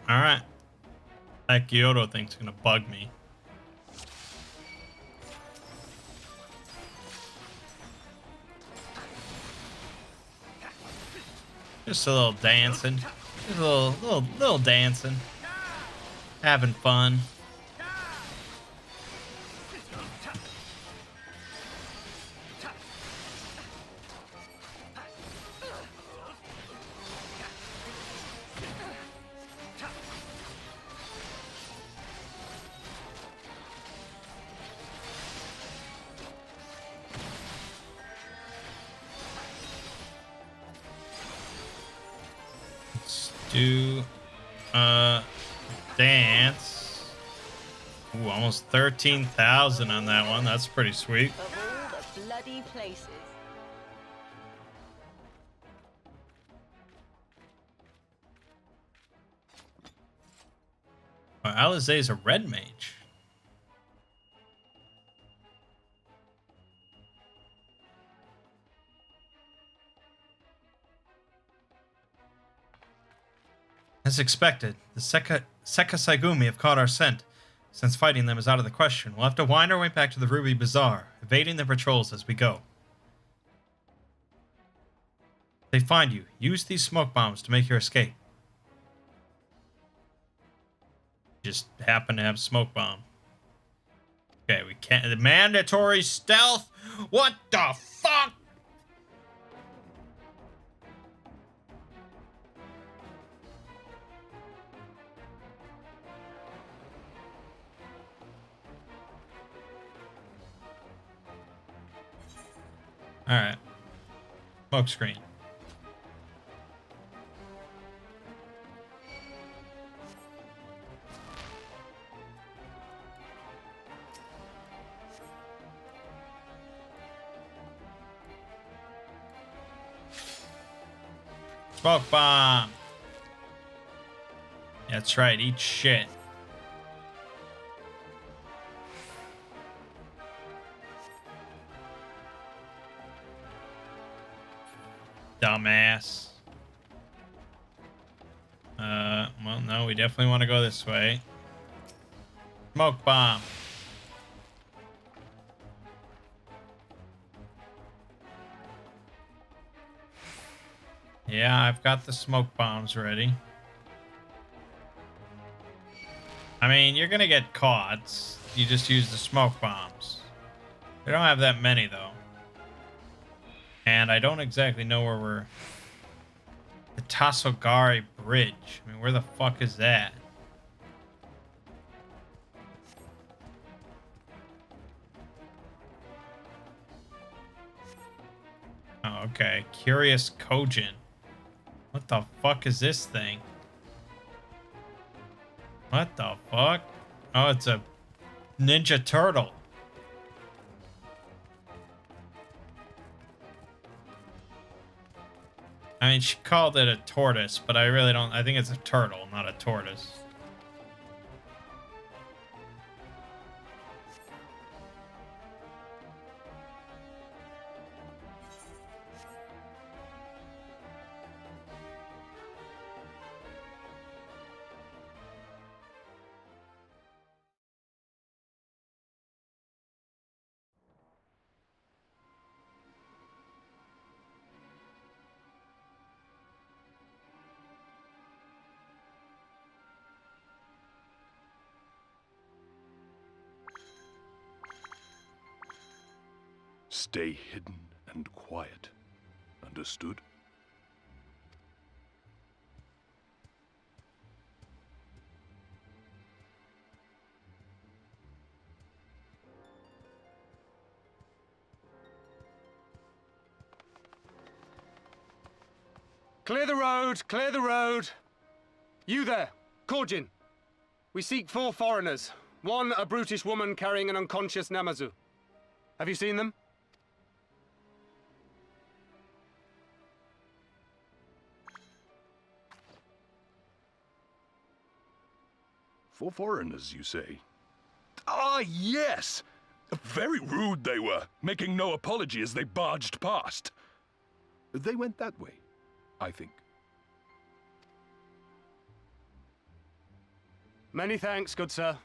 Alright. That Kyoto thing's gonna bug me. Just a little dancing. Just a little dancing. Having fun. Let's do dance. Ooh, almost 13,000 on that one. That's pretty sweet. Of all the bloody places. Oh, Alizé's a red mage. As expected, the Seka Saigumi have caught our scent. Since fighting them is out of the question, we'll have to wind our way back to the Ruby Bazaar, evading their patrols as we go. If they find you, use these smoke bombs to make your escape. Just happen to have smoke bomb. Okay, we can't. The mandatory stealth? What the fuck? Alright. Smoke screen. Smoke bomb. That's right, eat shit. Dumbass. Well, no, we definitely want to go this way. Smoke bomb. Yeah, I've got the smoke bombs ready. I mean, you're gonna get caught. You just use the smoke bombs. We don't have that many, though. And I don't exactly know where we're... The Tasogari Bridge. I mean, where the fuck is that? Oh, okay. Curious Kojin. What the fuck is this thing? What the fuck? Oh, it's a Ninja Turtle. I mean, she called it a tortoise, but I really don't... I think it's a turtle, not a tortoise. Stay hidden and quiet. Understood? Clear the road! Clear the road! You there, Korjin. We seek 4 foreigners. One, a brutish woman carrying an unconscious Namazu. Have you seen them? For foreigners, you say? Ah, yes! Very rude they were, making no apology as they barged past. They went that way, I think. Many thanks, good sir.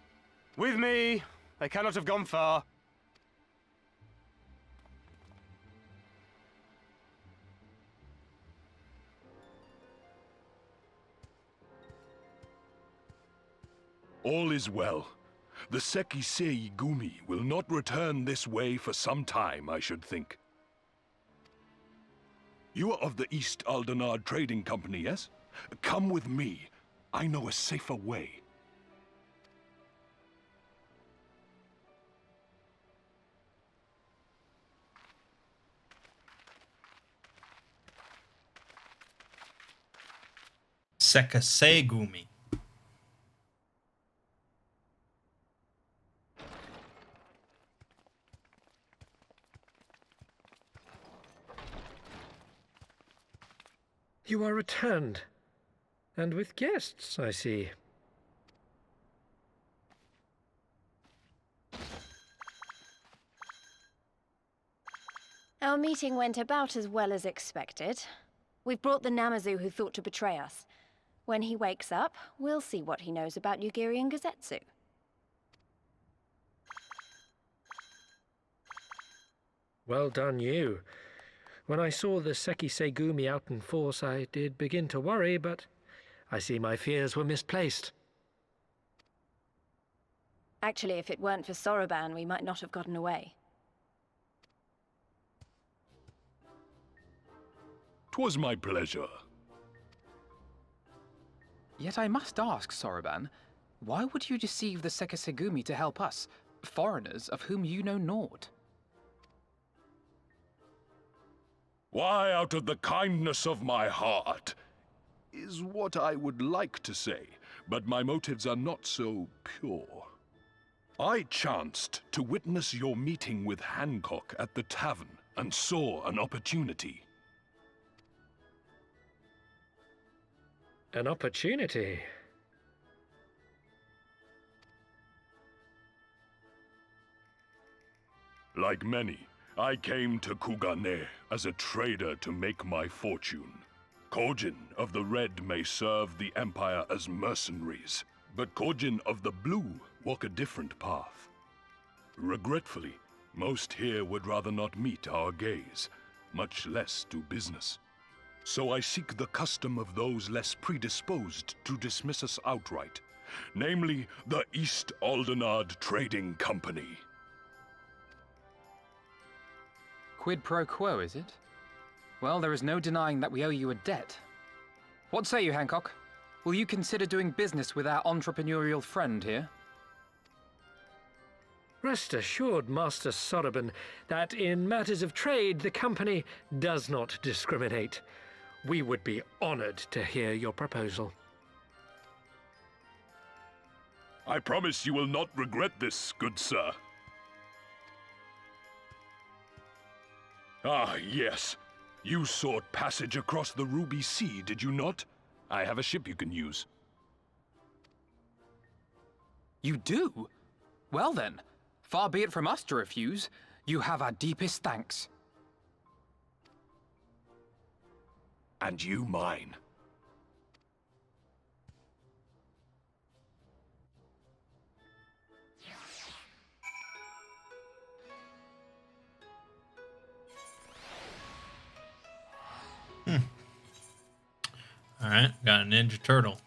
With me, they cannot have gone far. All is well. The Sekisei Gumi will not return this way for some time, I should think. You are of the East Aldenard Trading Company, yes? Come with me. I know a safer way. Sekisei Gumi. you are returned. And with guests, I see. Our meeting went about as well as expected. We've brought the Namazu who thought to betray us. When he wakes up, we'll see what he knows about Yugiri and Gazetsu. Well done, you. When I saw the Seki Segumi out in force, I did begin to worry, but I see my fears were misplaced. Actually, if it weren't for Soroban, we might not have gotten away. 'Twas my pleasure. Yet I must ask, Soroban, why would you deceive the Sekisegumi to help us, foreigners of whom you know naught? Why, out of the kindness of my heart, is what I would like to say, but my motives are not so pure. I chanced to witness your meeting with Hancock at the tavern and saw an opportunity. An opportunity? Like many, I came to Kugane as a trader to make my fortune. Kojin of the Red may serve the Empire as mercenaries, but Kojin of the Blue walk a different path. Regretfully, most here would rather not meet our gaze, much less do business. So I seek the custom of those less predisposed to dismiss us outright, namely the East Aldenard Trading Company. Quid pro quo, is it? Well, there is no denying that we owe you a debt. What say you, Hancock? Will you consider doing business with our entrepreneurial friend here? Rest assured, Master Soroban, that in matters of trade, the company does not discriminate. We would be honored to hear your proposal. I promise you will not regret this, good sir. Ah, yes. You sought passage across the Ruby Sea, did you not? I have a ship you can use. You do? Well then, far be it from us to refuse. You have our deepest thanks. And you mine. Alright, got a Ninja Turtle.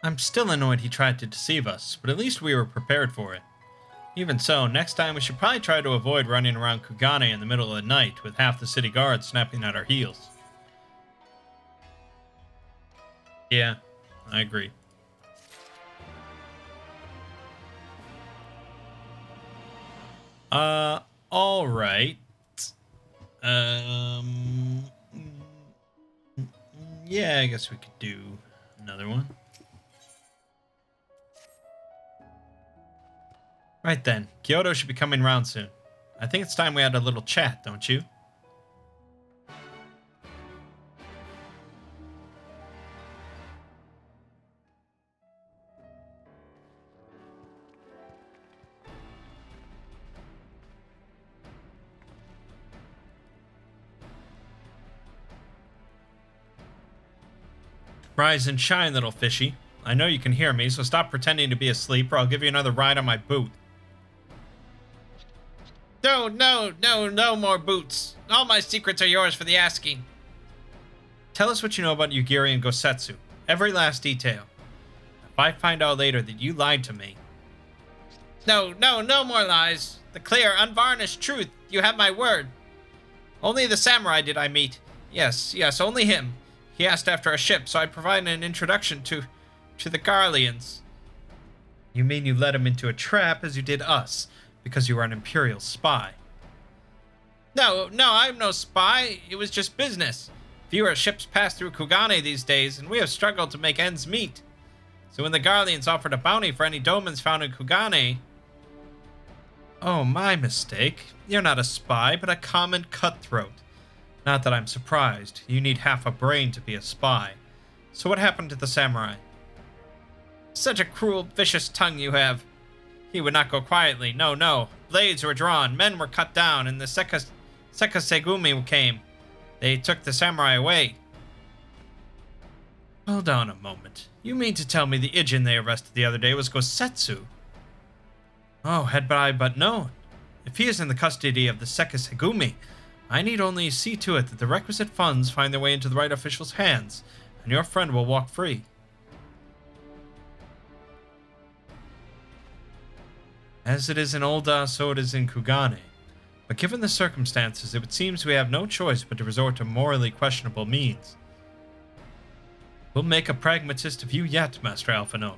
I'm still annoyed he tried to deceive us, but at least we were prepared for it. Even so, next time we should probably try to avoid running around Kugane in the middle of the night with half the city guards snapping at our heels. Yeah, I agree. Alright. Yeah, I guess we could do another one. Right then, Kyoto should be coming round soon. I think it's time we had a little chat, don't you? Rise and shine, little fishy. I know you can hear me, so stop pretending to be asleep or I'll give you another ride on my boot. No more boots. All my secrets are yours for the asking. Tell us what you know about Yugiri and Gosetsu. Every last detail. If I find out later that you lied to me... No more lies. The clear, unvarnished truth. You have my word. Only the samurai did I meet. Yes, only him. He asked after a ship, so I provided an introduction to the Garleans. You mean you led him into a trap as you did us, because you were an Imperial spy? No, I'm no spy. It was just business. Fewer ships pass through Kugane these days, and we have struggled to make ends meet. So when the Garleans offered a bounty for any domens found in Kugane... Oh, my mistake. You're not a spy, but a common cutthroat. Not that I'm surprised. You need half a brain to be a spy. So what happened to the samurai? Such a cruel, vicious tongue you have. He would not go quietly. No, no. Blades were drawn, men were cut down, and the Sekasegumi came. They took the samurai away. Hold on a moment. You mean to tell me the Ijin they arrested the other day was Gosetsu? Oh, had I but known. If he is in the custody of the Sekasegumi, I need only see to it that the requisite funds find their way into the right official's hands, and your friend will walk free. As it is in Ul'dah, so it is in Kugane. But given the circumstances, it would seem we have no choice but to resort to morally questionable means. We'll make a pragmatist of you yet, Master Alphino.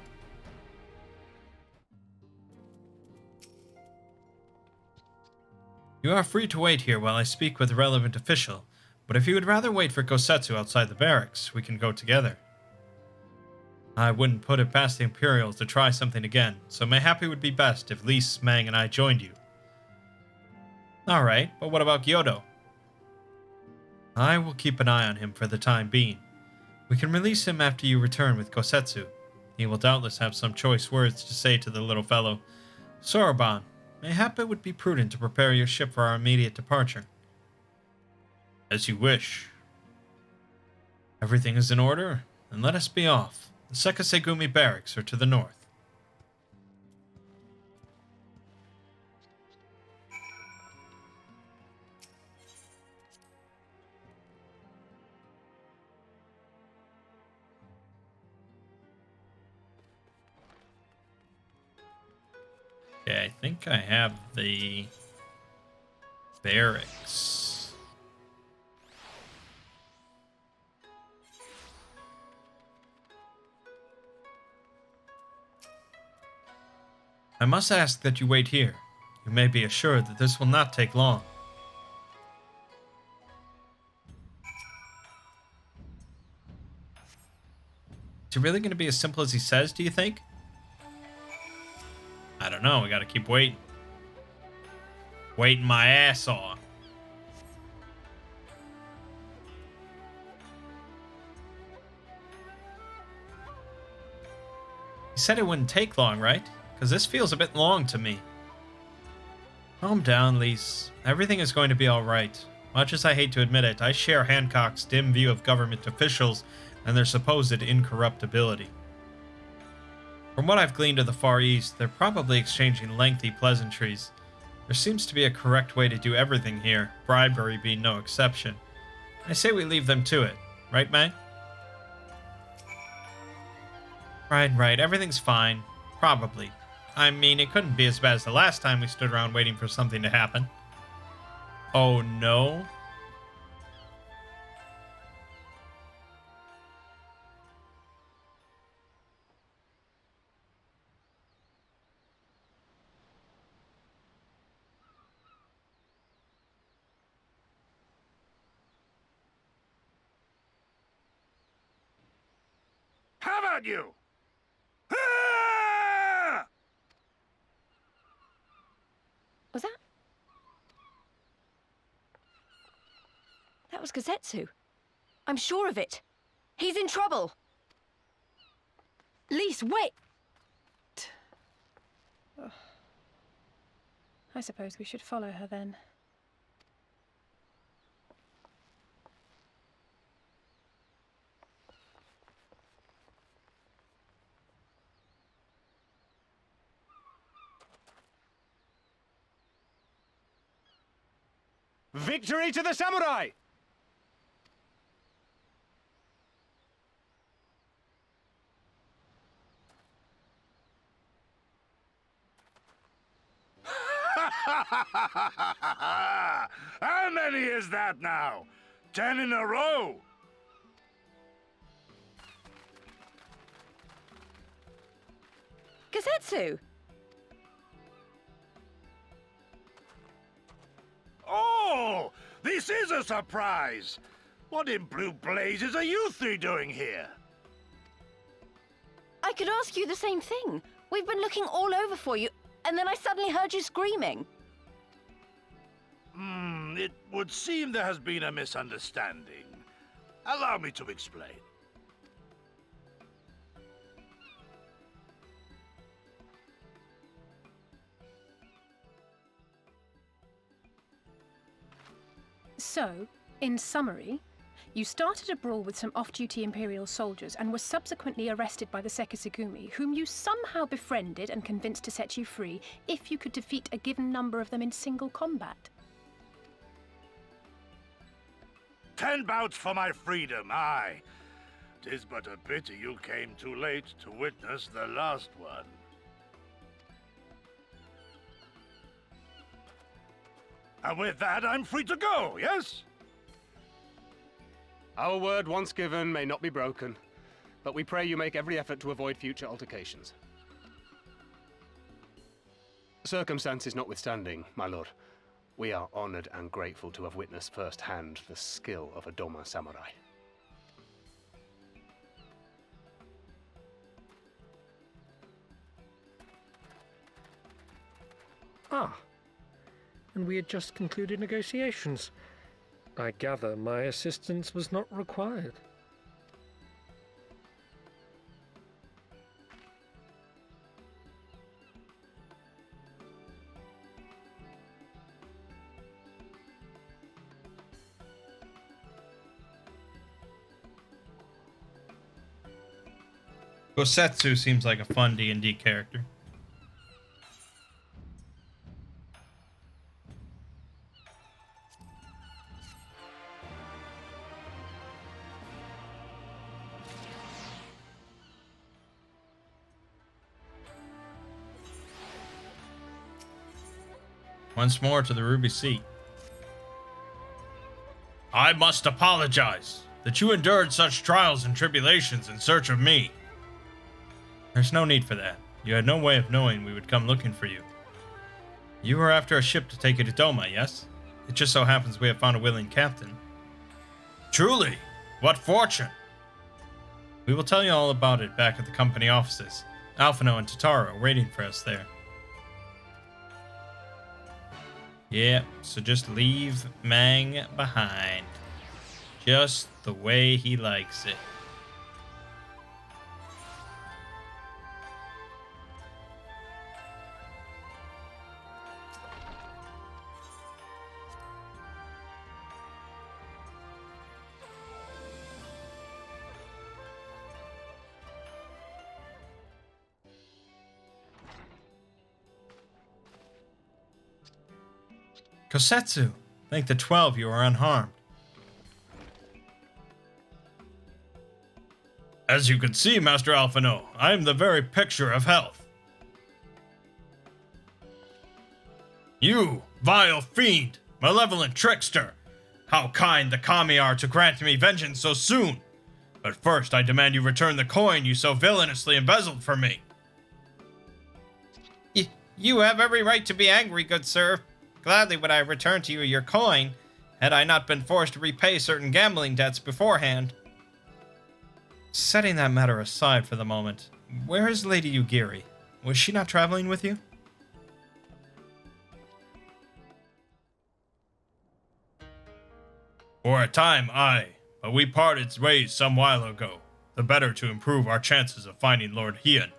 You are free to wait here while I speak with the relevant official, but if you would rather wait for Gosetsu outside the barracks, we can go together. I wouldn't put it past the Imperials to try something again, so mayhap it would be best if Lys, Mangg, and I joined you. Alright, but what about Gyodo? I will keep an eye on him for the time being. We can release him after you return with Gosetsu. He will doubtless have some choice words to say to the little fellow. Soroban, mayhap it would be prudent to prepare your ship for our immediate departure. As you wish. Everything is in order, then let us be off. The Sekasegumi barracks are to the north. Okay, I think I have the barracks. I must ask that you wait here. You may be assured that this will not take long. Is it really going to be as simple as he says, do you think? I don't know, we gotta keep waiting. Waiting my ass off. He said it wouldn't take long, right? Because this feels a bit long to me. Calm down, Lys. Everything is going to be alright. Much as I hate to admit it, I share Hancock's dim view of government officials and their supposed incorruptibility. From what I've gleaned of the Far East, they're probably exchanging lengthy pleasantries. There seems to be a correct way to do everything here, bribery being no exception. I say we leave them to it. Right, Mangg? Right. Everything's fine. Probably. I mean, it couldn't be as bad as the last time we stood around waiting for something to happen. Oh, no? How about you? Ah! Was that? That was Gosetsu. I'm sure of it. He's in trouble. Lys, wait! I suppose we should follow her then. Victory to the samurai! How many is that now? 10 in a row? Gosetsu! Oh, this is a surprise! What in blue blazes are you three doing here? I could ask you the same thing. We've been looking all over for you. and then I suddenly heard you screaming. It would seem there has been a misunderstanding. Allow me to explain. So, in summary, you started a brawl with some off-duty Imperial soldiers and were subsequently arrested by the Sekisugumi, whom you somehow befriended and convinced to set you free if you could defeat a given number of them in single combat. 10 bouts for my freedom, aye. 'Tis but a pity you came too late to witness the last one. And with that, I'm free to go, yes? Our word once given may not be broken, but we pray you make every effort to avoid future altercations. Circumstances notwithstanding, my lord, we are honored and grateful to have witnessed firsthand the skill of a Doma samurai. Ah, and we had just concluded negotiations. I gather my assistance was not required. Gosetsu seems like a fun D&D character. Once more to the Ruby Seat. I must apologize that you endured such trials and tribulations in search of me. There's no need for that. You had no way of knowing we would come looking for you. You were after a ship to take you to Doma, yes? It just so happens we have found a willing captain. Truly? What fortune! We will tell you all about it back at the company offices. Alphino and Tatara are waiting for us there. Yeah, so just leave Mangg behind. Just the way he likes it. Kosetsu, thank the 12 you are unharmed. As you can see, Master Alphino, I am the very picture of health. You, vile fiend, malevolent trickster! How kind the kami are to grant me vengeance so soon! But first I demand you return the coin you so villainously embezzled from me. You have every right to be angry, good sir. Gladly would I return to you your coin, had I not been forced to repay certain gambling debts beforehand. Setting that matter aside for the moment, where is Lady Yugiri? Was she not traveling with you? For a time, aye, but we parted ways some while ago, the better to improve our chances of finding Lord Hien.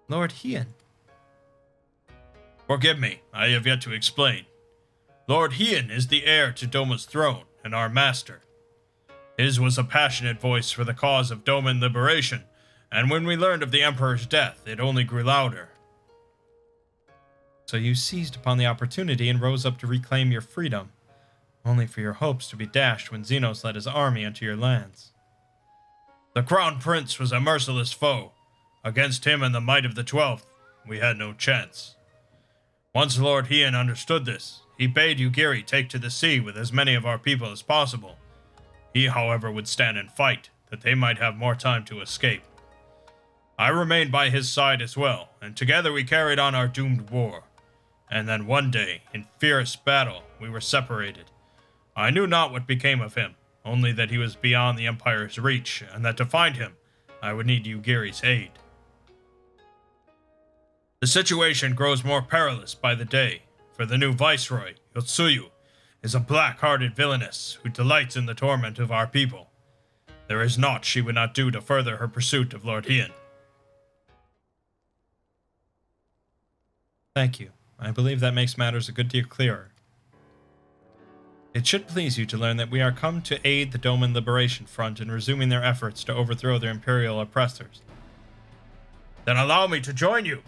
Lord Hien? Forgive me, I have yet to explain. Lord Hien is the heir to Doma's throne and our master. His was a passionate voice for the cause of Doman liberation, and when we learned of the Emperor's death, it only grew louder. So you seized upon the opportunity and rose up to reclaim your freedom, only for your hopes to be dashed when Xenos led his army into your lands. The Crown Prince was a merciless foe. Against him and the might of the 12th, we had no chance. Once Lord Hien understood this, he bade Yugiri take to the sea with as many of our people as possible. He, however, would stand and fight, that they might have more time to escape. I remained by his side as well, and together we carried on our doomed war. And then one day, in fierce battle, we were separated. I knew not what became of him, only that he was beyond the Empire's reach, and that to find him, I would need Yugiri's aid. situation grows more perilous by the day, for the new viceroy, Yotsuyu, is a black-hearted villainess who delights in the torment of our people. There is naught she would not do to further her pursuit of Lord Hien. Thank you. I believe that makes matters a good deal clearer. It should please you to learn that we are come to aid the Doman Liberation Front in resuming their efforts to overthrow their imperial oppressors. Then allow me to join you.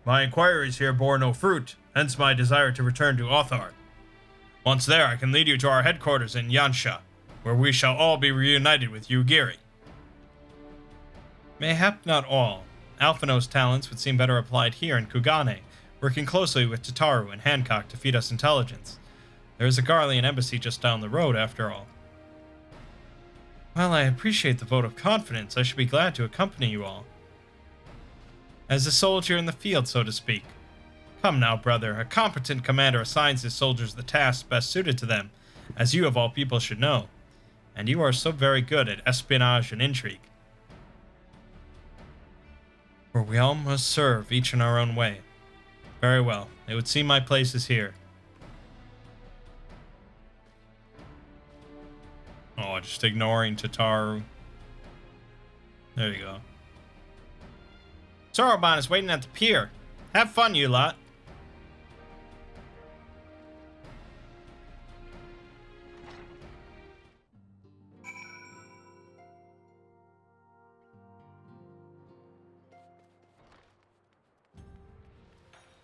My inquiries here bore no fruit, hence my desire to return to Othard. Once there, I can lead you to our headquarters in Yansha, where we shall all be reunited with Yugiri. Mayhap not all. Alphino's talents would seem better applied here in Kugane, working closely with Tataru and Hancock to feed us intelligence. There is a Garlean embassy just down the road, after all. While I appreciate the vote of confidence, I should be glad to accompany you all. As a soldier in the field, so to speak. Come now, brother, a competent commander assigns his soldiers the tasks best suited to them, as you of all people should know. And you are so very good at espionage and intrigue. For we all must serve, each in our own way. Very well, it would seem my place is here. Oh, just ignoring Tataru. There you go. Soroban is waiting at the pier. Have fun, you lot.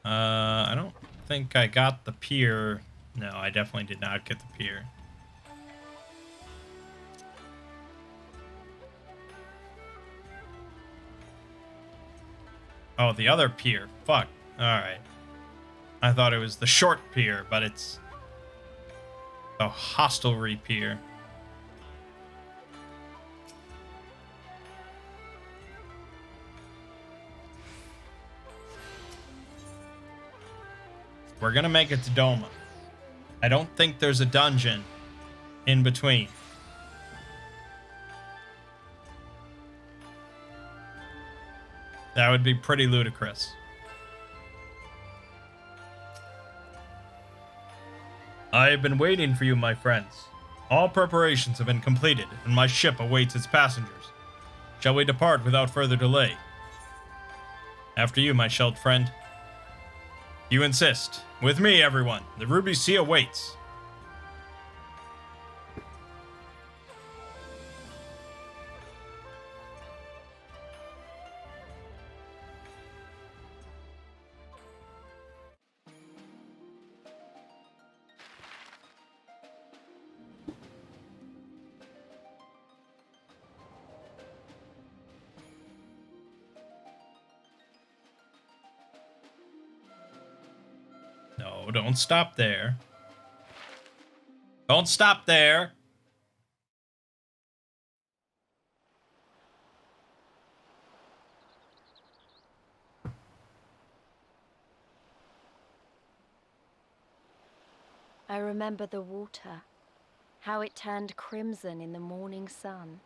I don't think I got the pier. No, I definitely did not get the pier. Oh, the other pier. Fuck. Alright. I thought it was the short pier, but it's the hostelry pier. We're gonna make it to Doma. I don't think there's a dungeon in between. That would be pretty ludicrous. I have been waiting for you, my friends. All preparations have been completed, and my ship awaits its passengers. Shall we depart without further delay? After you, my shelled friend. You insist. With me, everyone. The Ruby Sea awaits. No, don't stop there. Don't stop there. I remember the water, how it turned crimson in the morning sun.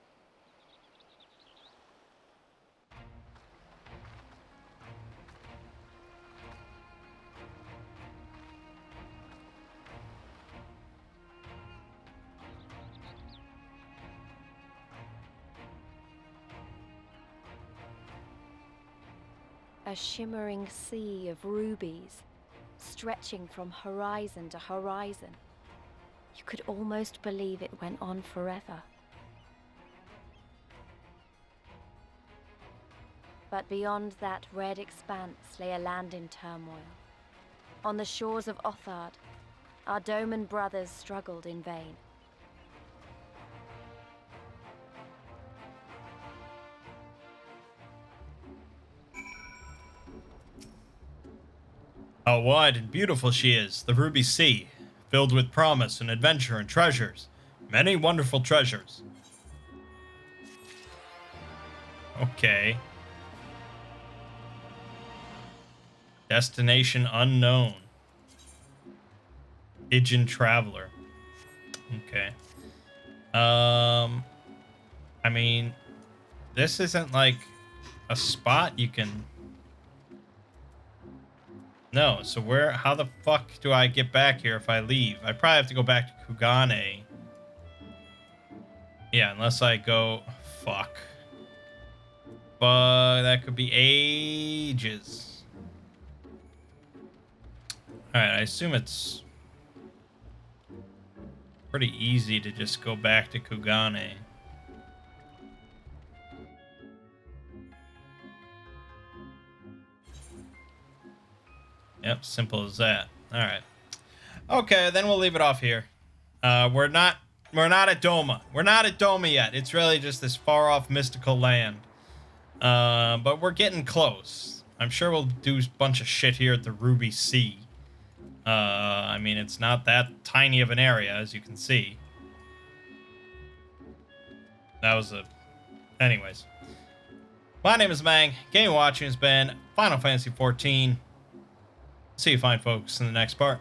A shimmering sea of rubies, stretching from horizon to horizon. You could almost believe it went on forever. But beyond that red expanse lay a land in turmoil. On the shores of Othard, our Doman brothers struggled in vain. How wide and beautiful she is, the Ruby Sea, filled with promise and adventure and treasures. Many wonderful treasures. Okay. Destination unknown. Ijin Traveler. Okay. I mean, this isn't like a spot you can No, so how the fuck do I get back here if I leave? I probably have to go back to Kugane. Yeah, unless I go... Fuck. But that could be ages. Alright, I assume it's pretty easy to just go back to Kugane. Yep, simple as that. Alright. Okay, then we'll leave it off here. We're not at Doma. We're not at Doma yet. It's really just this far off mystical land. But we're getting close. I'm sure we'll do a bunch of shit here at the Ruby Sea. I mean, it's not that tiny of an area, as you can see. That was a... Anyways. My name is Mangg. Game watching has been Final Fantasy XIV. See you fine folks in the next part.